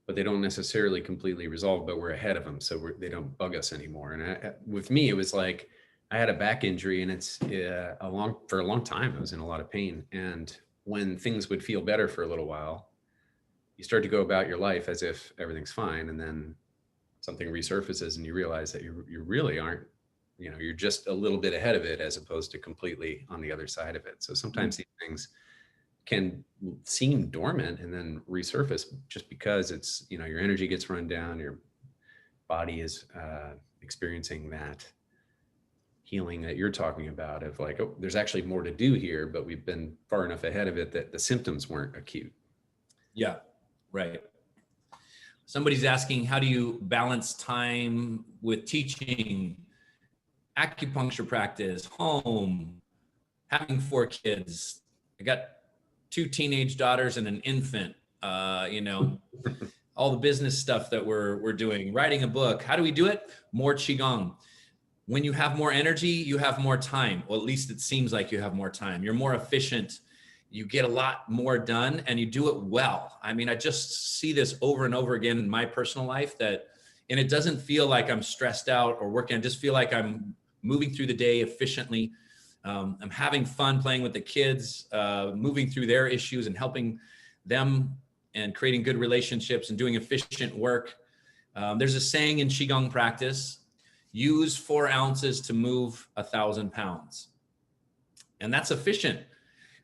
but they don't necessarily completely resolve, but we're ahead of them. So they don't bug us anymore. And with me, it was like, I had a back injury, and it's for a long time, I was in a lot of pain. And when things would feel better for a little while, you start to go about your life as if everything's fine. And then something resurfaces and you realize that you really aren't, you know, you're just a little bit ahead of it as opposed to completely on the other side of it. So sometimes these things can seem dormant and then resurface just because it's, you know, your energy gets run down, your body is experiencing that healing that you're talking about, of like, oh, there's actually more to do here, but we've been far enough ahead of it that the symptoms weren't acute. Yeah, right. Somebody's asking, how do you balance time with teaching, acupuncture practice, home, having 4 kids? I got 2 teenage daughters and an infant, you know, all the business stuff that we're doing, writing a book. How do we do it? More Qigong. When you have more energy, you have more time. Well, at least it seems like you have more time. You're more efficient. You get a lot more done and you do it well. I mean, I just see this over and over again in my personal life, and it doesn't feel like I'm stressed out or working. I just feel like I'm moving through the day efficiently. I'm having fun playing with the kids, moving through their issues and helping them and creating good relationships and doing efficient work. There's a saying in Qigong practice, use 4 ounces to move 1,000 pounds. And that's efficient.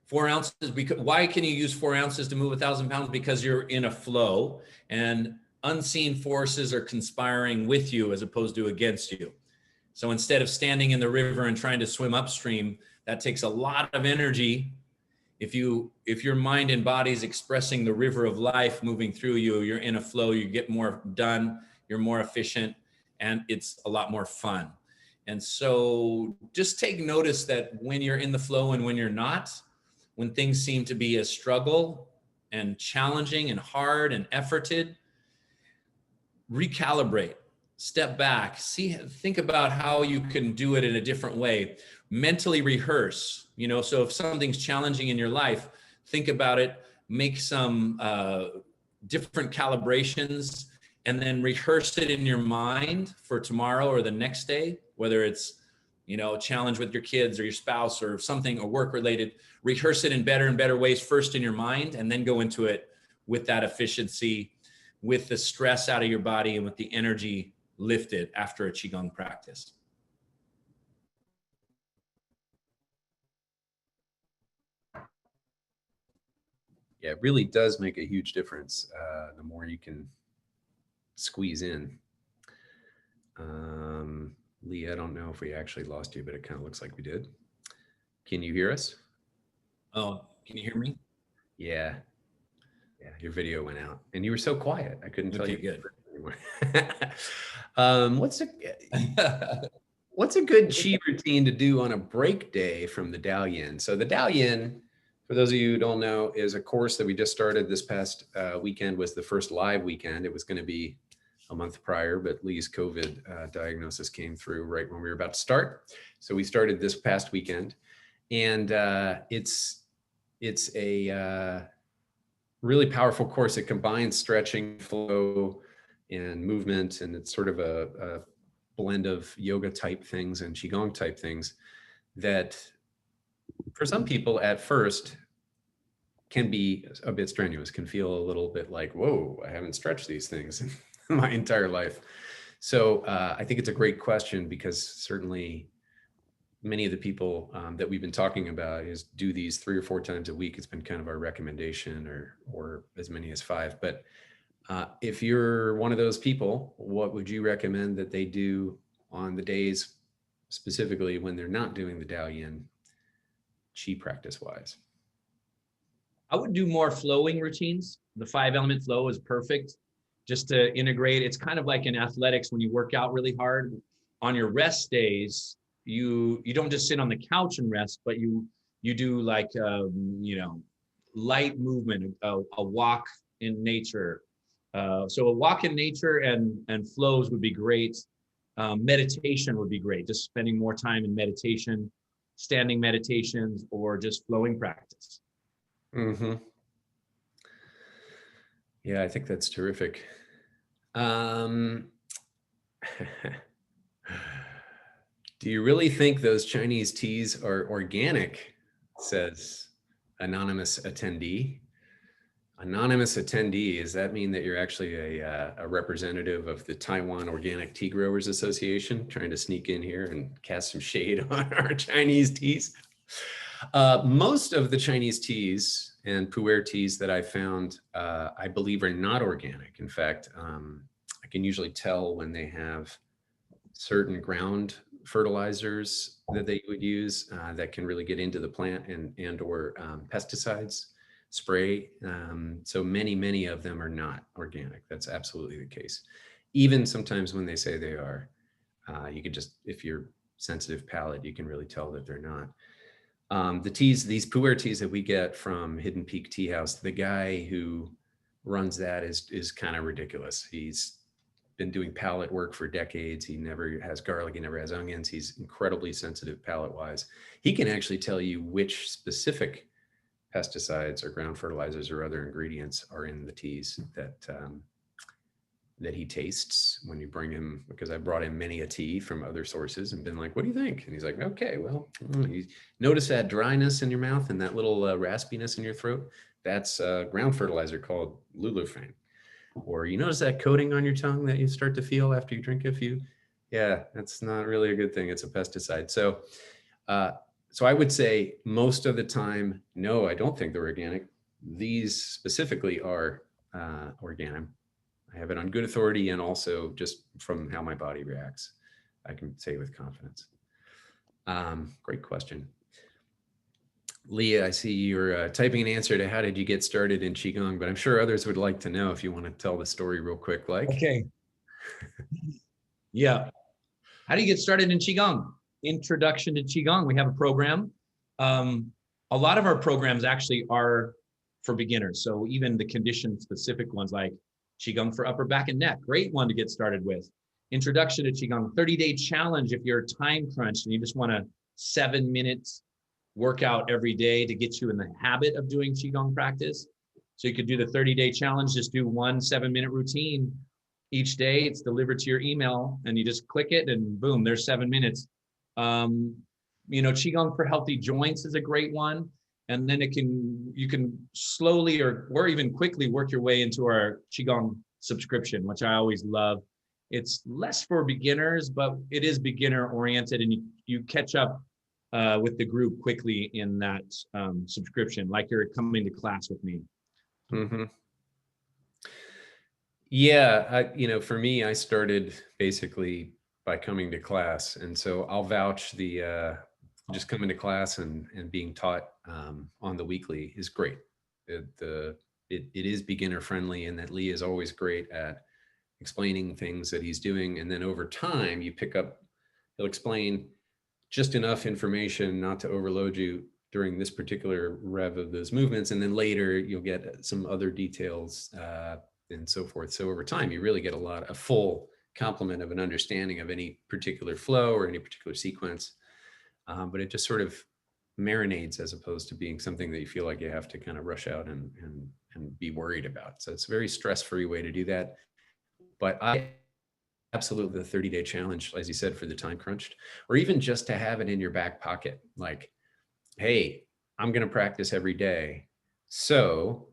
4 ounces, because why can you use 4 ounces to move 1,000 pounds? Because you're in a flow and unseen forces are conspiring with you as opposed to against you. So instead of standing in the river and trying to swim upstream, that takes a lot of energy. If your mind and body is expressing the river of life moving through you, you're in a flow, you get more done, you're more efficient, and it's a lot more fun. And so just take notice that when you're in the flow and when you're not, when things seem to be a struggle and challenging and hard and efforted, recalibrate, step back, think about how you can do it in a different way. Mentally rehearse, so if something's challenging in your life, think about it, make some different calibrations, and then rehearse it in your mind for tomorrow or the next day, whether it's, a challenge with your kids or your spouse or something or work related. Rehearse it in better and better ways first in your mind, and then go into it with that efficiency, with the stress out of your body and with the energy lifted after a Qigong practice. Yeah, it really does make a huge difference the more you can squeeze in. Lee, I don't know if we actually lost you, but it kind of looks like we did. Can you hear us? Oh, can you hear me? Yeah. Yeah, your video went out and you were so quiet. I couldn't tell you good anymore. What's a good Qi routine to do on a break day from the Dalian? So the Dalian, for those of you who don't know, is a course that we just started this past weekend, was the first live weekend. It was going to be a month prior, but Lee's COVID diagnosis came through right when we were about to start. So we started this past weekend, and it's a really powerful course. It combines stretching, flow, and movement, and it's sort of a blend of yoga type things and Qigong type things that for some people at first can be a bit strenuous, can feel a little bit like, whoa, I haven't stretched these things in my entire life. So I think it's a great question, because certainly many of the people that we've been talking about is do these 3 or 4 times a week. It's been kind of our recommendation, or as many as 5. But if you're one of those people, what would you recommend that they do on the days specifically when they're not doing the Dalian, Qi practice wise? I would do more flowing routines. The 5-element flow is perfect just to integrate. It's kind of like in athletics when you work out really hard. On your rest days, you don't just sit on the couch and rest, but you do like light movement, a walk in nature. So a walk in nature and flows would be great. Meditation would be great. Just spending more time in meditation, standing meditations, or just flowing practice. Mm-hmm. Yeah, I think that's terrific. Do you really think those Chinese teas are organic? Says anonymous attendee. Anonymous attendee, does that mean that you're actually a representative of the Taiwan Organic Tea Growers Association, trying to sneak in here and cast some shade on our Chinese teas? Most of the Chinese teas and pu'er teas that I found, I believe, are not organic. In fact, I can usually tell when they have certain ground fertilizers that they would use that can really get into the plant, and or pesticides spray. So many of them are not organic. That's absolutely the case. Even sometimes when they say they are, you could just, if you're sensitive palate, you can really tell that they're not. The teas, these pu'er teas that we get from Hidden Peak Tea House, the guy who runs that is kind of ridiculous. He's been doing palate work for decades. He never has garlic, he never has onions. He's incredibly sensitive palate wise. He can actually tell you which specific pesticides or ground fertilizers or other ingredients are in the teas that he tastes when you bring him, because I brought him many a tea from other sources and been like, what do you think? And he's like, okay, well, you notice that dryness in your mouth and that little raspiness in your throat? That's ground fertilizer called lulufang. Or you notice that coating on your tongue that you start to feel after you drink a few? Yeah, that's not really a good thing. It's a pesticide. So, so I would say most of the time, no, I don't think they're organic. These specifically are organic. I have it on good authority, and also just from how my body reacts, I can say with confidence. Great question. Leah, I see you're typing an answer to how did you get started in Qigong, but I'm sure others would like to know if you want to tell the story real quick. Like, okay. Yeah. How do you get started in Qigong? Introduction to Qigong. We have a program. A lot of our programs actually are for beginners. So even the condition specific ones like Qigong for upper back and neck, great one to get started with. Introduction to Qigong, 30-day challenge if you're time crunched and you just want a 7 minutes workout every day to get you in the habit of doing Qigong practice. So you could do the 30-day challenge, just do 1 7-minute routine each day. It's delivered to your email and you just click it and boom, there's 7 minutes. You know, Qigong for healthy joints is a great one. And then you can slowly or even quickly work your way into our Qigong subscription, which I always love. It's less for beginners, but it is beginner oriented, and you catch up with the group quickly in that subscription, like you're coming to class with me. Mm-hmm. Yeah, you know, for me, I started basically by coming to class, and so I'll vouch the just coming to class and being taught on the weekly is great. It is beginner friendly, and that Lee is always great at explaining things that he's doing, and then over time you pick up. He'll explain just enough information not to overload you during this particular rev of those movements, and then later you'll get some other details and so forth. So over time, you really get a full complement of an understanding of any particular flow or any particular sequence. But it just sort of marinades as opposed to being something that you feel like you have to kind of rush out and be worried about. So it's a very stress-free way to do that. But I absolutely, the 30-day challenge, as you said, for the time crunched, or even just to have it in your back pocket. Like, hey, I'm going to practice every day. So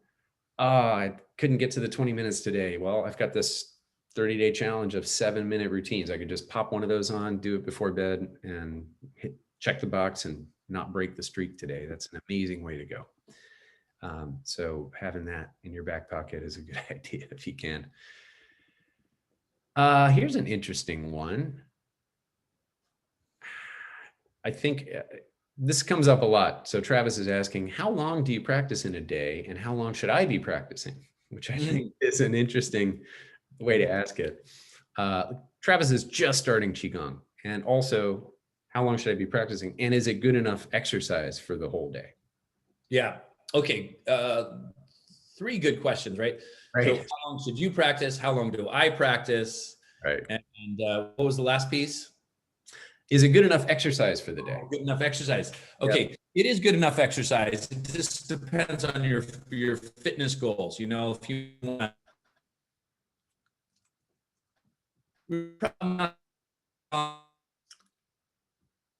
I couldn't get to the 20 minutes today. Well, I've got this 30-day challenge of 7-minute routines. I could just pop one of those on, do it before bed, and check the box and not break the streak today. That's an amazing way to go. So having that in your back pocket is a good idea if you can. Here's an interesting one. I think this comes up a lot. So Travis is asking, how long do you practice in a day and how long should I be practicing? Which I think is an interesting way to ask it. Travis is just starting Qigong, and also how long should I be practicing? And is it good enough exercise for the whole day? Yeah. Okay. 3 good questions, right? Right. So how long should you practice? How long do I practice? Right. And what was the last piece? Is it good enough exercise for the day? Good enough exercise. Okay. Yep. It is good enough exercise. It just depends on your fitness goals. You know, if you want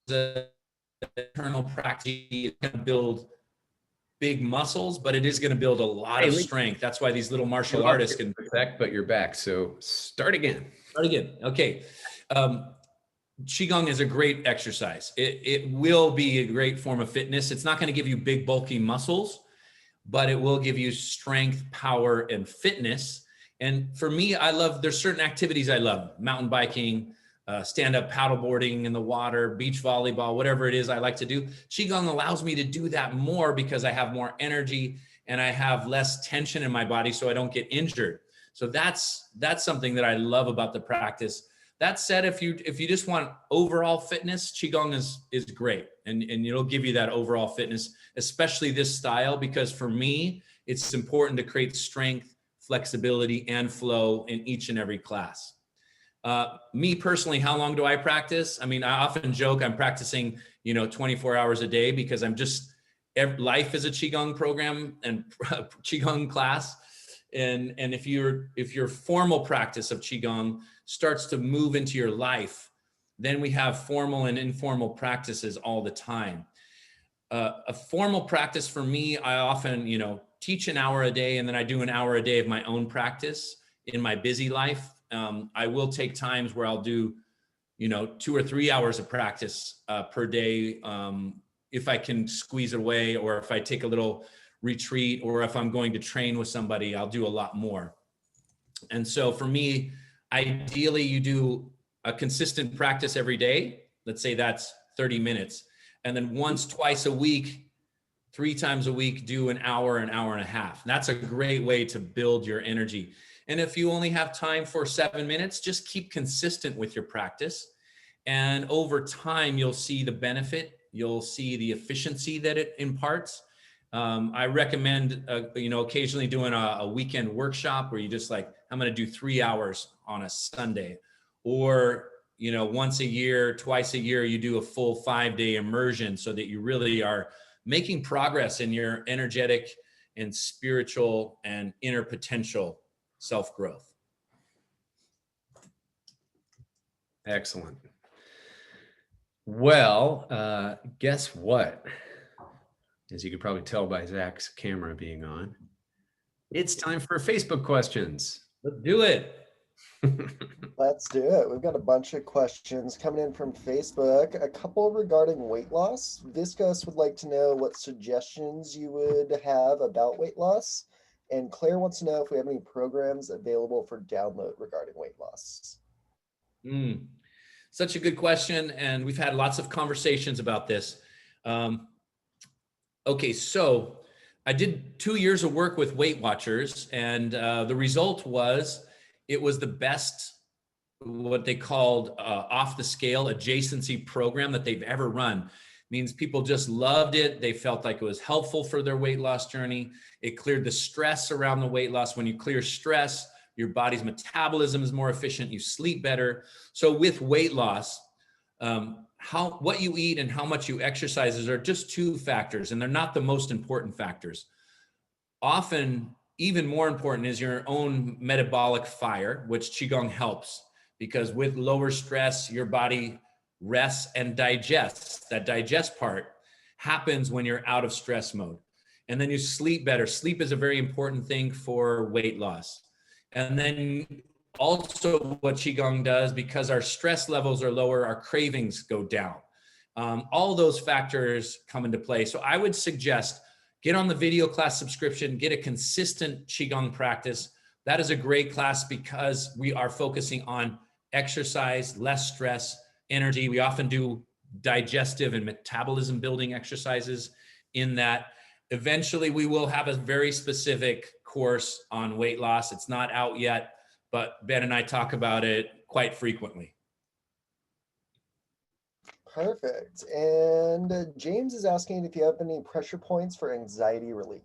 the internal practice, it's going to build big muscles, but it is going to build a lot of strength. That's why these little martial artists can perfect, but you're back. So start again. Start again. Okay. Qigong is a great exercise. It will be a great form of fitness. It's not going to give you big, bulky muscles, but it will give you strength, power, and fitness. And for me, there's certain activities I love: mountain biking, stand-up paddleboarding in the water, beach volleyball, whatever it is I like to do. Qigong allows me to do that more because I have more energy and I have less tension in my body, so I don't get injured. So that's something that I love about the practice. That said, if you just want overall fitness, Qigong is great, and it'll give you that overall fitness, especially this style, because for me, it's important to create strength, flexibility, and flow in each and every class. Me personally, how long do I practice? I mean, I often joke I'm practicing, 24 hours a day, because life is a Qigong program and Qigong class. And if your formal practice of Qigong starts to move into your life, then we have formal and informal practices all the time. A formal practice for me, I often, teach an hour a day, and then I do an hour a day of my own practice in my busy life. I will take times where I'll do, 2 or 3 hours of practice per day, if I can squeeze away, or if I take a little retreat, or if I'm going to train with somebody, I'll do a lot more. And so for me, ideally, you do a consistent practice every day. Let's say that's 30 minutes. And then once, twice a week, 3 times a week, do an hour and a half. That's a great way to build your energy. And if you only have time for 7 minutes, just keep consistent with your practice. And over time, you'll see the benefit. You'll see the efficiency that it imparts. I recommend, occasionally doing a weekend workshop where you just like, I'm going to do 3 hours on a Sunday, or once a year, twice a year, you do a full 5-day immersion so that you really are making progress in your energetic and spiritual and inner potential self-growth. Excellent. Well, guess what? As you could probably tell by Zach's camera being on, it's time for Facebook questions. Let's do it. Let's do it. We've got a bunch of questions coming in from Facebook, a couple regarding weight loss. Viscos would like to know what suggestions you would have about weight loss. And Claire wants to know if we have any programs available for download regarding weight loss. Such a good question. And we've had lots of conversations about this. Okay, so I did 2 years of work with Weight Watchers, and the result was it was the best, what they called off the scale adjacency program that they've ever run. Means people just loved it. They felt like it was helpful for their weight loss journey. It cleared the stress around the weight loss. When you clear stress, your body's metabolism is more efficient. You sleep better. So with weight loss, what you eat and how much you exercise are just 2 factors, and they're not the most important factors. Often, even more important is your own metabolic fire, which Qigong helps, because with lower stress, your body rests and digests. That digest part happens when you're out of stress mode. And then you sleep better. Sleep is a very important thing for weight loss. And then also what Qigong does, because our stress levels are lower, our cravings go down. All those factors come into play. So I would suggest get on the video class subscription, get a consistent Qigong practice. That is a great class because we are focusing on exercise, less stress, energy. We often do digestive and metabolism building exercises in that. Eventually, we will have a very specific course on weight loss. It's not out yet, but Ben and I talk about it quite frequently. Perfect. And James is asking if you have any pressure points for anxiety relief.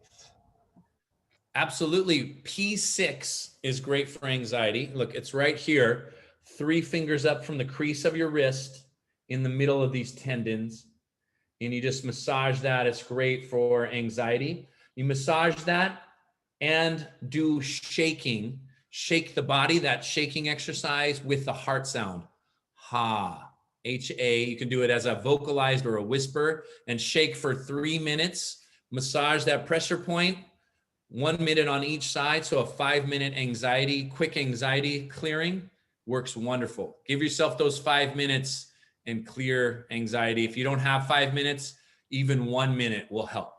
Absolutely. P6 is great for anxiety. Look, it's right here. 3 fingers up from the crease of your wrist in the middle of these tendons. And you just massage that. It's great for anxiety. You massage that and do shaking. Shake the body, that shaking exercise with the heart sound. Ha. H-A, you can do it as a vocalized or a whisper, and shake for 3 minutes. Massage that pressure point, 1 minute on each side. So a 5-minute quick anxiety clearing works wonderful. Give yourself those 5 minutes and clear anxiety. If you don't have 5 minutes, even 1 minute will help.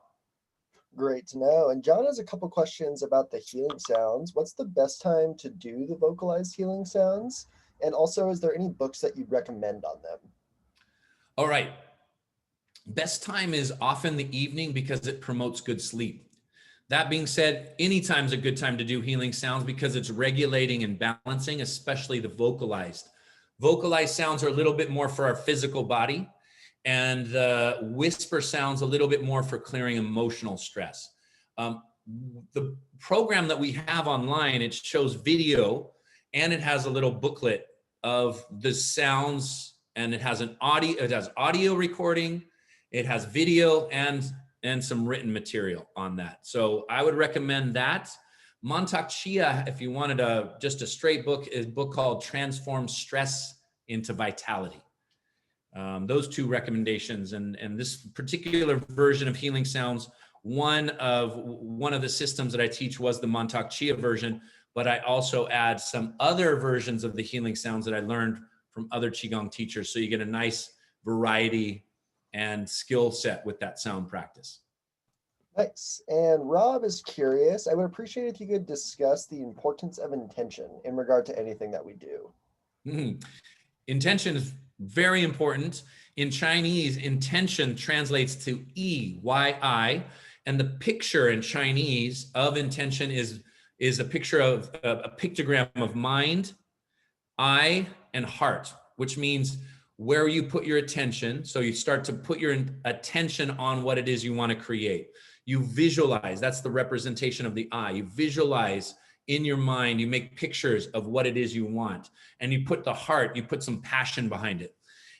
Great to know. And John has a couple questions about the healing sounds. What's the best time to do the vocalized healing sounds? And also, is there any books that you'd recommend on them? All right. Best time is often the evening because it promotes good sleep. That being said, anytime's a good time to do healing sounds because it's regulating and balancing, especially the vocalized. Vocalized sounds are a little bit more for our physical body, and the whisper sounds a little bit more for clearing emotional stress. The program that we have online, it shows video and it has a little booklet of the sounds, and it has audio recording, it has video and some written material on that. So I would recommend that. Montauk Chia, if you wanted just a straight book, is a book called Transform Stress into Vitality. Those two recommendations, and this particular version of Healing Sounds, one of the systems that I teach was the Montauk Chia version, but I also add some other versions of the Healing Sounds that I learned from other Qigong teachers. So you get a nice variety and skill set with that sound practice. Nice. And Rob is curious. I would appreciate if you could discuss the importance of intention in regard to anything that we do. Mm-hmm. Intention is very important. In Chinese, intention translates to E-Y-I, and the picture in Chinese of intention is a picture of a pictogram of mind, eye, and heart, which means where you put your attention. So you start to put your attention on what it is you want to create. You visualize, that's the representation of the eye. You visualize in your mind, you make pictures of what it is you want. And you put the heart, you put some passion behind it.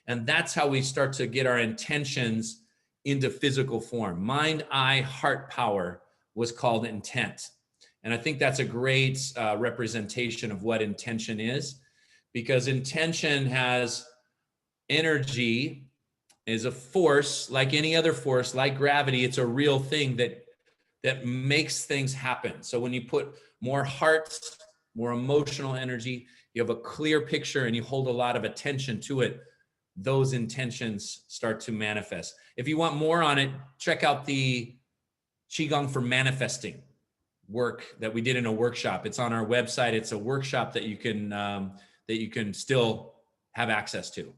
And that's how we start to get our intentions into physical form. Mind, eye, heart power was called intent. And I think that's a great representation of what intention is, because intention has energy, is a force like any other force, like gravity. It's a real thing that makes things happen. So when you put more heart, more emotional energy, you have a clear picture and you hold a lot of attention to it, those intentions start to manifest. If you want more on it, check out the Qigong for manifesting work that we did in a workshop. It's on our website. It's a workshop that you can still have access to.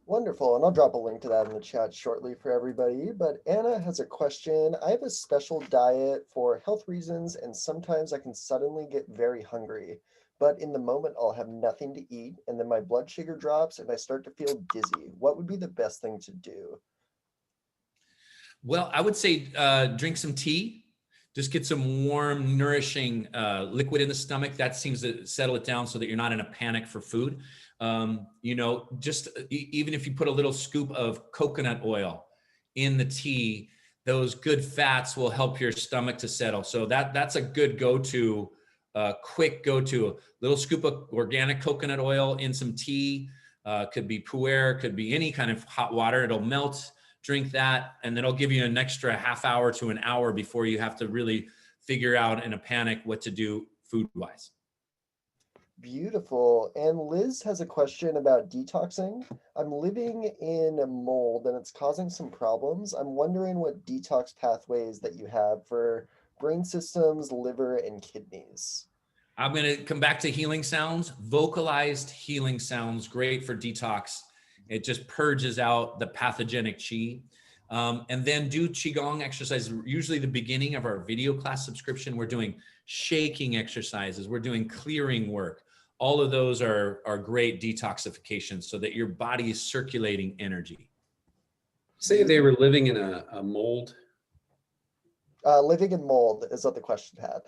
Wonderful. And I'll drop a link to that in the chat shortly for everybody. But Anna has a question. I have a special diet for health reasons, and sometimes I can suddenly get very hungry. But in the moment, I'll have nothing to eat, and then my blood sugar drops and I start to feel dizzy. What would be the best thing to do? Well, I would say drink some tea. Just get some warm, nourishing liquid in the stomach. That seems to settle it down so that you're not in a panic for food. Just even if you put a little scoop of coconut oil in the tea, those good fats will help your stomach to settle. So that's a good go-to, quick go-to. A little scoop of organic coconut oil in some tea, could be pu'er, could be any kind of hot water. It'll melt. Drink that, and then it'll give you an extra half hour to an hour before you have to really figure out in a panic what to do food-wise. Beautiful. And Liz has a question about detoxing. I'm living in mold and it's causing some problems. I'm wondering what detox pathways that you have for brain systems, liver, and kidneys. I'm going to come back to healing sounds. Vocalized healing sounds, great for detox. It just purges out the pathogenic Qi. And then do Qigong exercises. Usually the beginning of our video class subscription, we're doing shaking exercises. We're doing clearing work. All of those are great detoxifications so that your body is circulating energy. Say they were living in a mold. Living in mold is what the question had.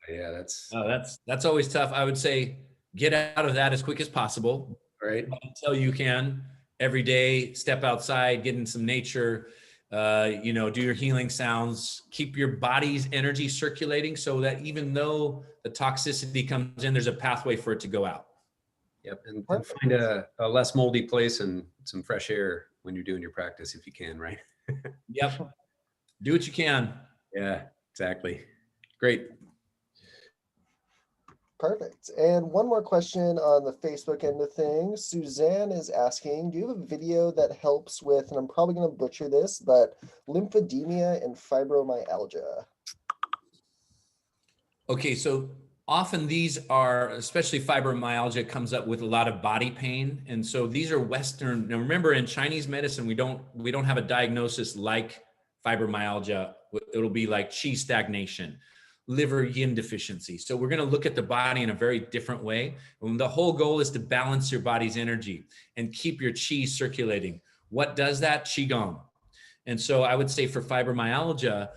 Yeah, that's always tough. I would say get out of that as quick as possible. right. Until you can. Every day, step outside, get in some nature, do your healing sounds, keep your body's energy circulating so that even though the toxicity comes in, there's a pathway for it to go out. Yep, and find a less moldy place and some fresh air when you're doing your practice if you can, right? Yep, do what you can. Yeah, exactly. Great. Perfect. And one more question on the Facebook end of things. Suzanne is asking, do you have a video that helps with, and I'm probably going to butcher this, but lymphedema and fibromyalgia? Okay, so often these are, especially fibromyalgia comes up with a lot of body pain. And so these are Western. Now remember, in Chinese medicine, we don't have a diagnosis like fibromyalgia. It'll be like Qi stagnation, liver yin deficiency. So we're going to look at the body in a very different way. And the whole goal is to balance your body's energy and keep your Qi circulating. What does that? QiGong. And so I would say for fibromyalgia,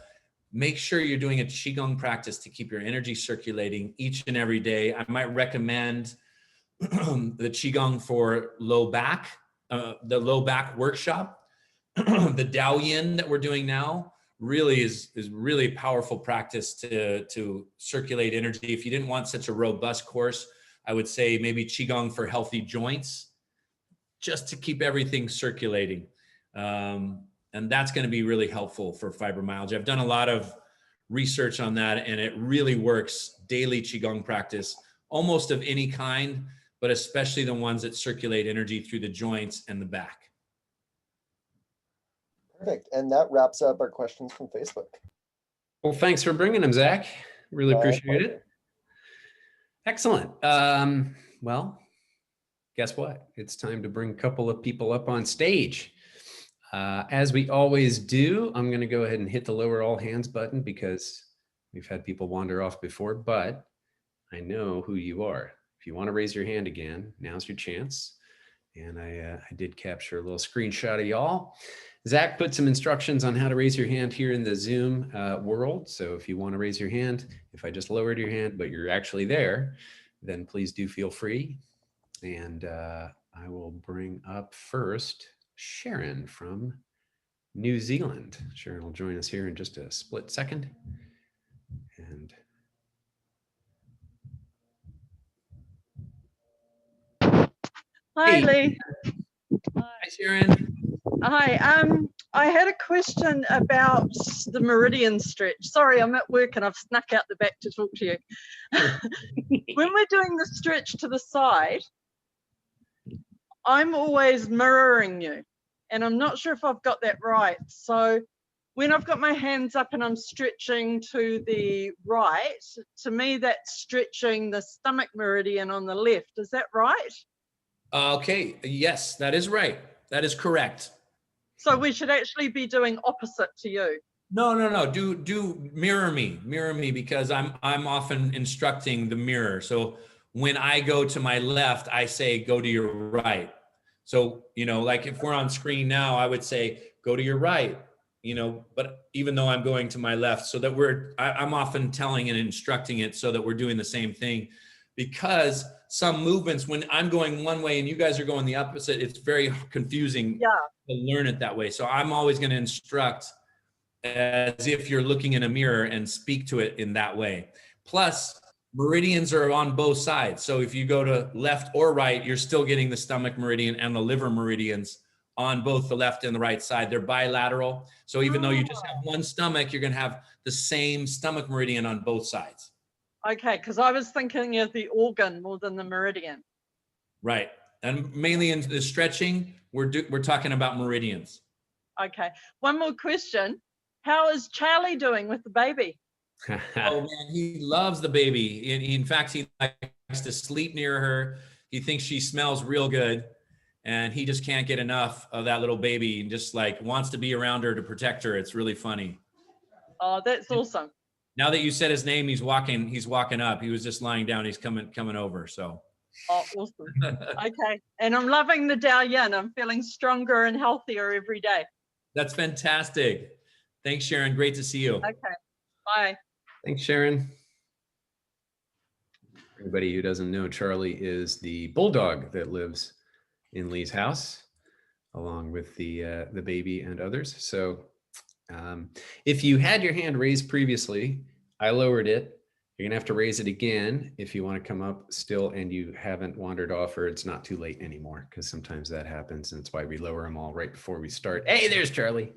make sure you're doing a QiGong practice to keep your energy circulating each and every day. I might recommend the QiGong for low back, the low back workshop, the Dao Yin that we're doing now, really is really powerful practice to circulate energy. If you didn't want such a robust course, I would say maybe Qigong for healthy joints, just to keep everything circulating. And that's going to be really helpful for fibromyalgia. I've done a lot of research on that, and it really works. Daily Qigong practice, almost of any kind, but especially the ones that circulate energy through the joints and the back. Perfect. And that wraps up our questions from Facebook. Well, thanks for bringing them, Zach. Really appreciate it. Excellent. Well, guess what? It's time to bring a couple of people up on stage. As we always do, I'm going to go ahead and hit the lower all hands button because we've had people wander off before, but I know who you are. If you want to raise your hand again, now's your chance. And I did capture a little screenshot of y'all. Zach put some instructions on how to raise your hand here in the Zoom world. So if you want to raise your hand, if I just lowered your hand, but you're actually there, then please do feel free. And I will bring up first Sharon from New Zealand. Sharon will join us here in just a split second. And hi, hey. Lee. Hi, Sharon. Hi. I had a question about the Meridian Stretch. Sorry, I'm at work and I've snuck out the back to talk to you. When we're doing the stretch to the side, I'm always mirroring you, and I'm not sure if I've got that right. So when I've got my hands up and I'm stretching to the right, to me that's stretching the stomach meridian on the left. Is that right? Okay, yes, that is right. That is correct. So we should actually be doing opposite to you. No. Do mirror me because I'm often instructing the mirror. So when I go to my left, I say go to your right. So, like if we're on screen now, I would say go to your right, but even though I'm going to my left, so that I'm often telling and instructing it so that we're doing the same thing, because some movements, when I'm going one way and you guys are going the opposite, it's very confusing to learn it that way. So I'm always going to instruct as if you're looking in a mirror and speak to it in that way. Plus, meridians are on both sides. So if you go to left or right, you're still getting the stomach meridian and the liver meridians on both the left and the right side. They're bilateral. So even though you just have one stomach, you're going to have the same stomach meridian on both sides. Okay, because I was thinking of the organ more than the meridian. Right. And mainly in the stretching, we're talking about meridians. Okay. One more question. How is Charlie doing with the baby? Oh man, he loves the baby. In fact, he likes to sleep near her. He thinks she smells real good, and he just can't get enough of that little baby and just like wants to be around her to protect her. It's really funny. Oh, that's awesome. Now that you said his name, he's walking up. He was just lying down. He's coming over. So. Oh, awesome. Okay. And I'm loving the Dao Yin. I'm feeling stronger and healthier every day. That's fantastic. Thanks, Sharon. Great to see you. Okay. Bye. Thanks, Sharon. Anybody who doesn't know, Charlie is the bulldog that lives in Lee's house, along with the baby and others. So if you had your hand raised previously, I lowered it. You're gonna have to raise it again if you want to come up still and you haven't wandered off, or it's not too late anymore, because sometimes that happens, and it's why we lower them all right before we start. Hey, there's Charlie.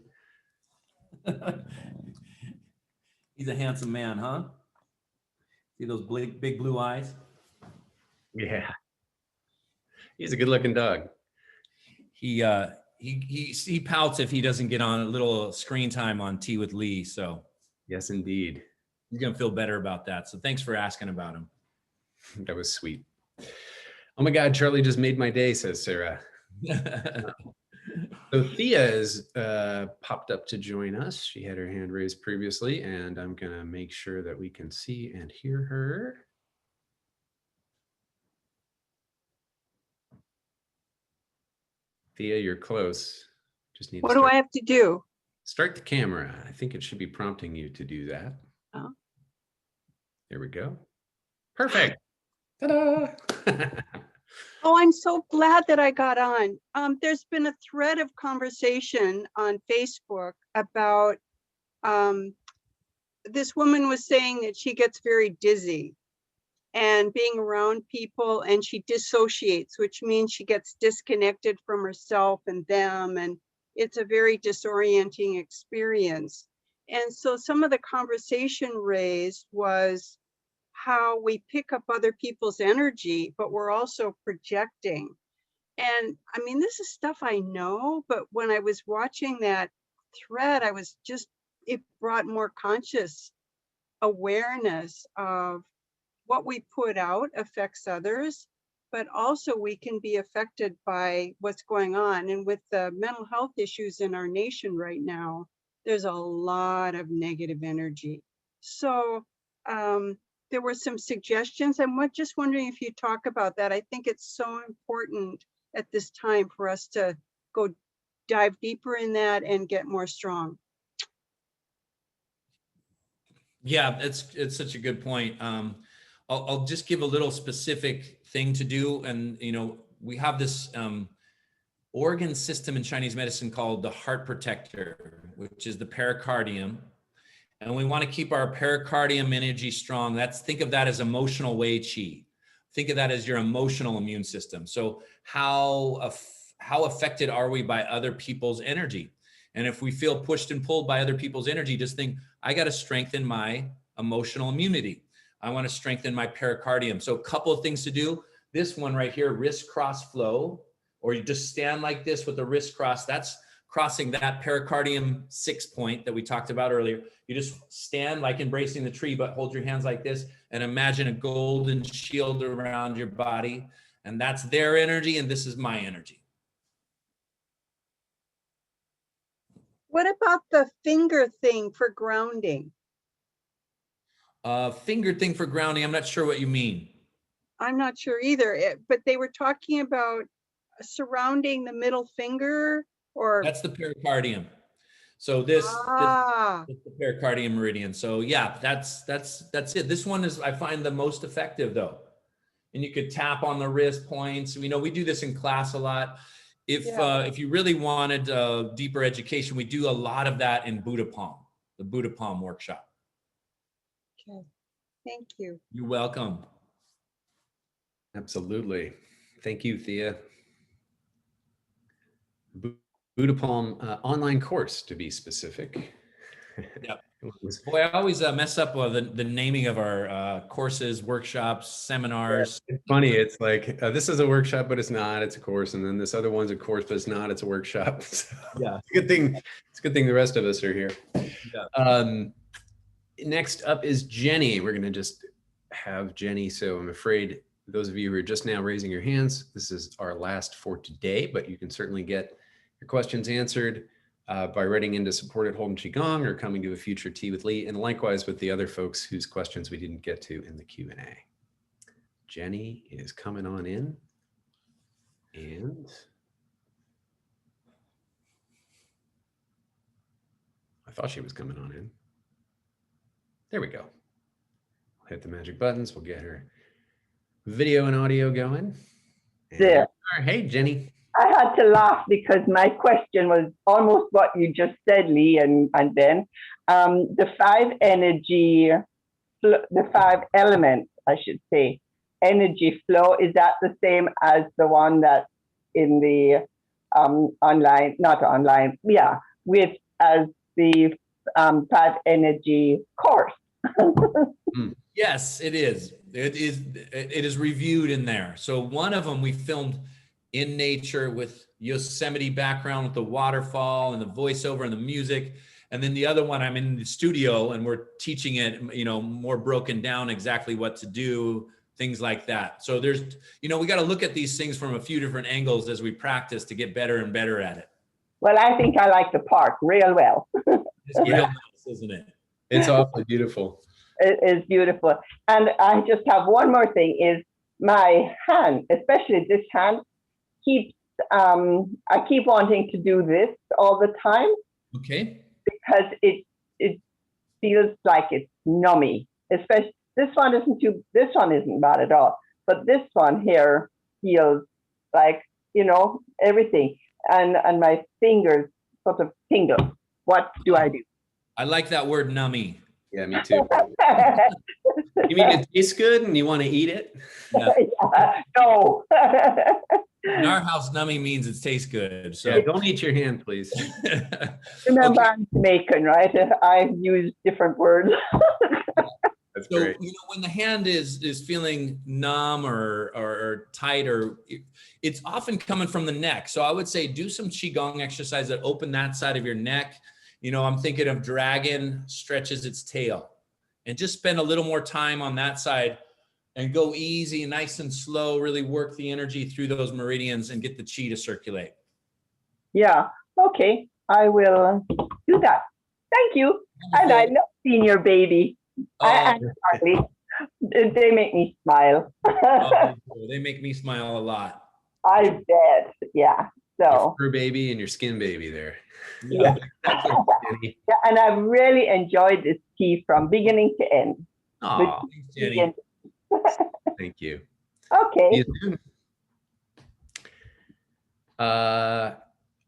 He's a handsome man, huh? See those big blue eyes? Yeah. He's a good-looking dog. He pouts if he doesn't get on a little screen time on Tea with Lee. So Yes, indeed. he's gonna feel better about that. So thanks for asking about him. That was sweet. Oh my God, Charlie just made my day, says Sarah. So Thea is popped up to join us. She had her hand raised previously, and I'm gonna make sure that we can see and hear her. Thea, you're close. Just need What to do I have to do? start the camera. I think it should be prompting you to do that. Oh. There we go. Perfect. Ta-da! Oh, I'm so glad that I got on. There's been a thread of conversation on Facebook about this woman was saying that she gets very dizzy and being around people, and she dissociates, which means she gets disconnected from herself and them, and it's a very disorienting experience. And so some of the conversation raised was how we pick up other people's energy, but we're also projecting. And I mean, this is stuff I know, but when I was watching that thread, it brought more conscious awareness of what we put out affects others, but also we can be affected by what's going on. And with the mental health issues in our nation right now, there's a lot of negative energy. So there were some suggestions. I'm just wondering if you talk about that. I think it's so important at this time for us to go dive deeper in that and get more strong. Yeah, it's such a good point. I'll just give a little specific thing to do. And, we have this organ system in Chinese medicine called the heart protector, which is the pericardium. And we want to keep our pericardium energy strong. Think of that as emotional Wei Qi. Think of that as your emotional immune system. So how affected are we by other people's energy? And if we feel pushed and pulled by other people's energy, just think, I got to strengthen my emotional immunity. I want to strengthen my pericardium. So a couple of things to do. This one right here, wrist cross flow, or you just stand like this with the wrist cross. That's crossing that pericardium 6 point that we talked about earlier. You just stand like embracing the tree, but hold your hands like this and imagine a golden shield around your body. And that's their energy, and this is my energy. What about the finger thing for grounding? Finger thing for grounding, I'm not sure what you mean. I'm not sure either, but they were talking about surrounding the middle finger, or that's the pericardium. So this is the pericardium meridian. So yeah, that's it. This one is, I find, the most effective though. And you could tap on the wrist points. We do this in class a lot. If you really wanted deeper education, we do a lot of that in Buddha Palm, the Buddha Palm workshop. Okay, thank you. You're welcome. Absolutely. Thank you, Thea. Buddha Palm online course, to be specific. Yep. Boy, I always mess up the naming of our courses, workshops, seminars. Yeah, it's funny. It's like, this is a workshop, but it's not. It's a course. And then this other one's a course, but it's not. It's a workshop. So yeah. It's a good thing. It's a good thing the rest of us are here. Yeah. Next up is Jenny. We're going to just have Jenny. So I'm afraid those of you who are just now raising your hands, this is our last for today, but you can certainly get your questions answered by writing into support at Holden QiGong or coming to a future Tea with Lee, and likewise with the other folks whose questions we didn't get to in the Q&A. Jenny is coming on in, and I thought she was coming on in. There we go. We'll hit the magic buttons. We'll get her video and audio going. There. Hey, Jenny. I had to laugh because my question was almost what you just said, Lee and Ben. The five elements, I should say, energy flow, is that the same as the one that's in the as the 5 energy course? Yes, it is. It is reviewed in there. So one of them we filmed in nature with Yosemite background with the waterfall and the voiceover and the music. And then the other one, I'm in the studio and we're teaching it, more broken down exactly what to do, things like that. So there's, we got to look at these things from a few different angles as we practice to get better and better at it. Well, I think I like the park real well. It's real nice, isn't it? It's awfully beautiful. It is beautiful. And I just have one more thing is my hand, especially this hand, keeps, I keep wanting to do this all the time. Okay. Because it feels like it's nummy. Especially this one isn't bad at all. But this one here feels like, everything. And my fingers sort of tingle. What do I do? I like that word nummy. Yeah, me too. You mean it tastes good and you want to eat it? Yeah. Yeah, no. In our house, nummy means it tastes good. So Yeah, don't eat your hand, please. Remember, Okay. I'm Jamaican, right? I've used different words. That's So, great. when the hand is feeling numb or tight, or it's often coming from the neck. So I would say do some Qigong exercise that open that side of your neck. I'm thinking of dragon stretches its tail, and just spend a little more time on that side and go easy, nice and slow, really work the energy through those meridians and get the Qi to circulate. Yeah, okay, I will do that. Thank you. And I love seeing your baby. And Charlie. They make me smile. They make me smile a lot. I bet, yeah. Your So, fur baby and your skin baby there. yeah. That's it, Jenny. Yeah, and I've really enjoyed this tea from beginning to end. Aw, Thanks, Jenny. thank you. See Okay. you soon.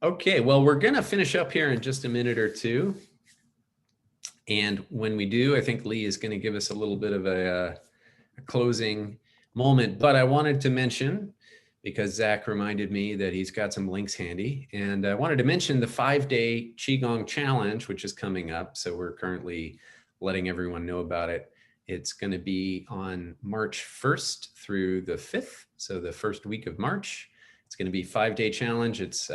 Okay, well, we're gonna finish up here in just a minute or two. And when we do, I think Lee is gonna give us a little bit of a closing moment, but I wanted to mention, because Zach reminded me that he's got some links handy, and I wanted to mention the 5-day Qigong challenge, which is coming up. So we're currently letting everyone know about it. It's going to be on March 1st through the 5th. So the first week of March, it's going to be 5-day challenge. It's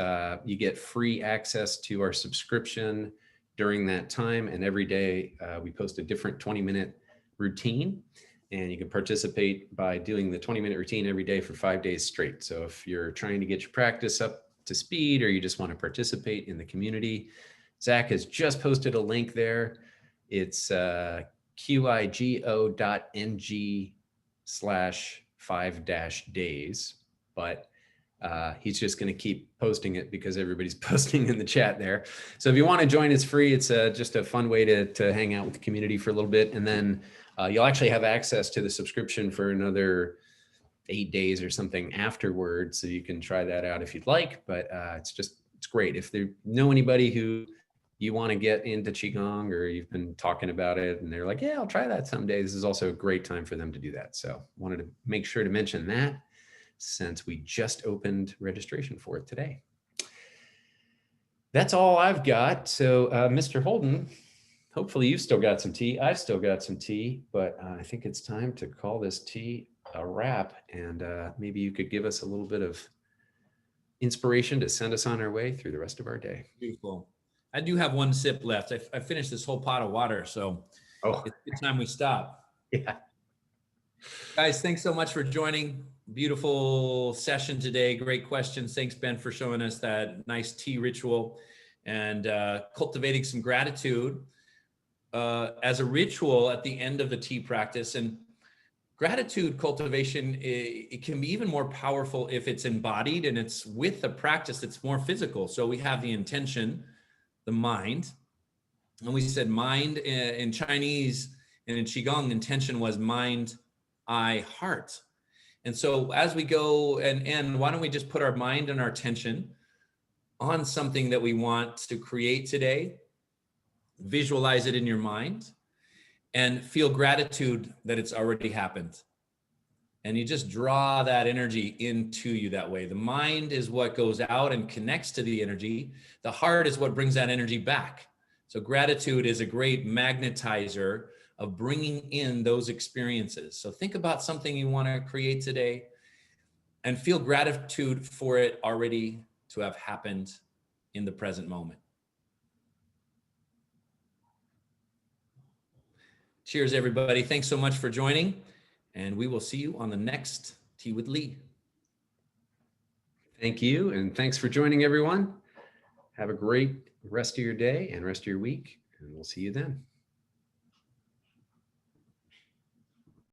you get free access to our subscription during that time. And every day we post a different 20-minute routine. And you can participate by doing the 20-minute routine every day for 5 days straight. So if you're trying to get your practice up to speed, or you just want to participate in the community, Zach has just posted a link there. It's qigo.ng/5-days, but he's just going to keep posting it because everybody's posting in the chat there. So if you want to join, it's free. It's just a fun way to hang out with the community for a little bit. And then you'll actually have access to the subscription for another 8 days or something afterwards. So you can try that out if you'd like, but it's great. If you know anybody who you want to get into Qigong, or you've been talking about it and they're like, yeah, I'll try that someday, this is also a great time for them to do that. So wanted to make sure to mention that, since we just opened registration for it today. That's all I've got. So Mr. Holden, hopefully you've still got some tea. I've still got some tea, but I think it's time to call this tea a wrap. And maybe you could give us a little bit of inspiration to send us on our way through the rest of our day. Beautiful. I do have one sip left. I finished this whole pot of water, so it's good time we stop. Yeah. Guys, thanks so much for joining. Beautiful session today. Great questions. Thanks, Ben, for showing us that nice tea ritual and cultivating some gratitude as a ritual at the end of the tea practice. And gratitude cultivation, it can be even more powerful if it's embodied and it's with the practice that's more physical. So we have the intention, the mind, and we said mind in Chinese and in Qigong, intention was mind, eye, heart. And so as we go and why don't we just put our mind and our attention on something that we want to create today, visualize it in your mind, and feel gratitude that it's already happened. And you just draw that energy into you that way. The mind is what goes out and connects to the energy. The heart is what brings that energy back. So gratitude is a great magnetizer of bringing in those experiences. So think about something you want to create today and feel gratitude for it already to have happened in the present moment. Cheers, everybody. Thanks so much for joining, and we will see you on the next Tea with Lee. Thank you, and thanks for joining, everyone. Have a great rest of your day and rest of your week, and we'll see you then.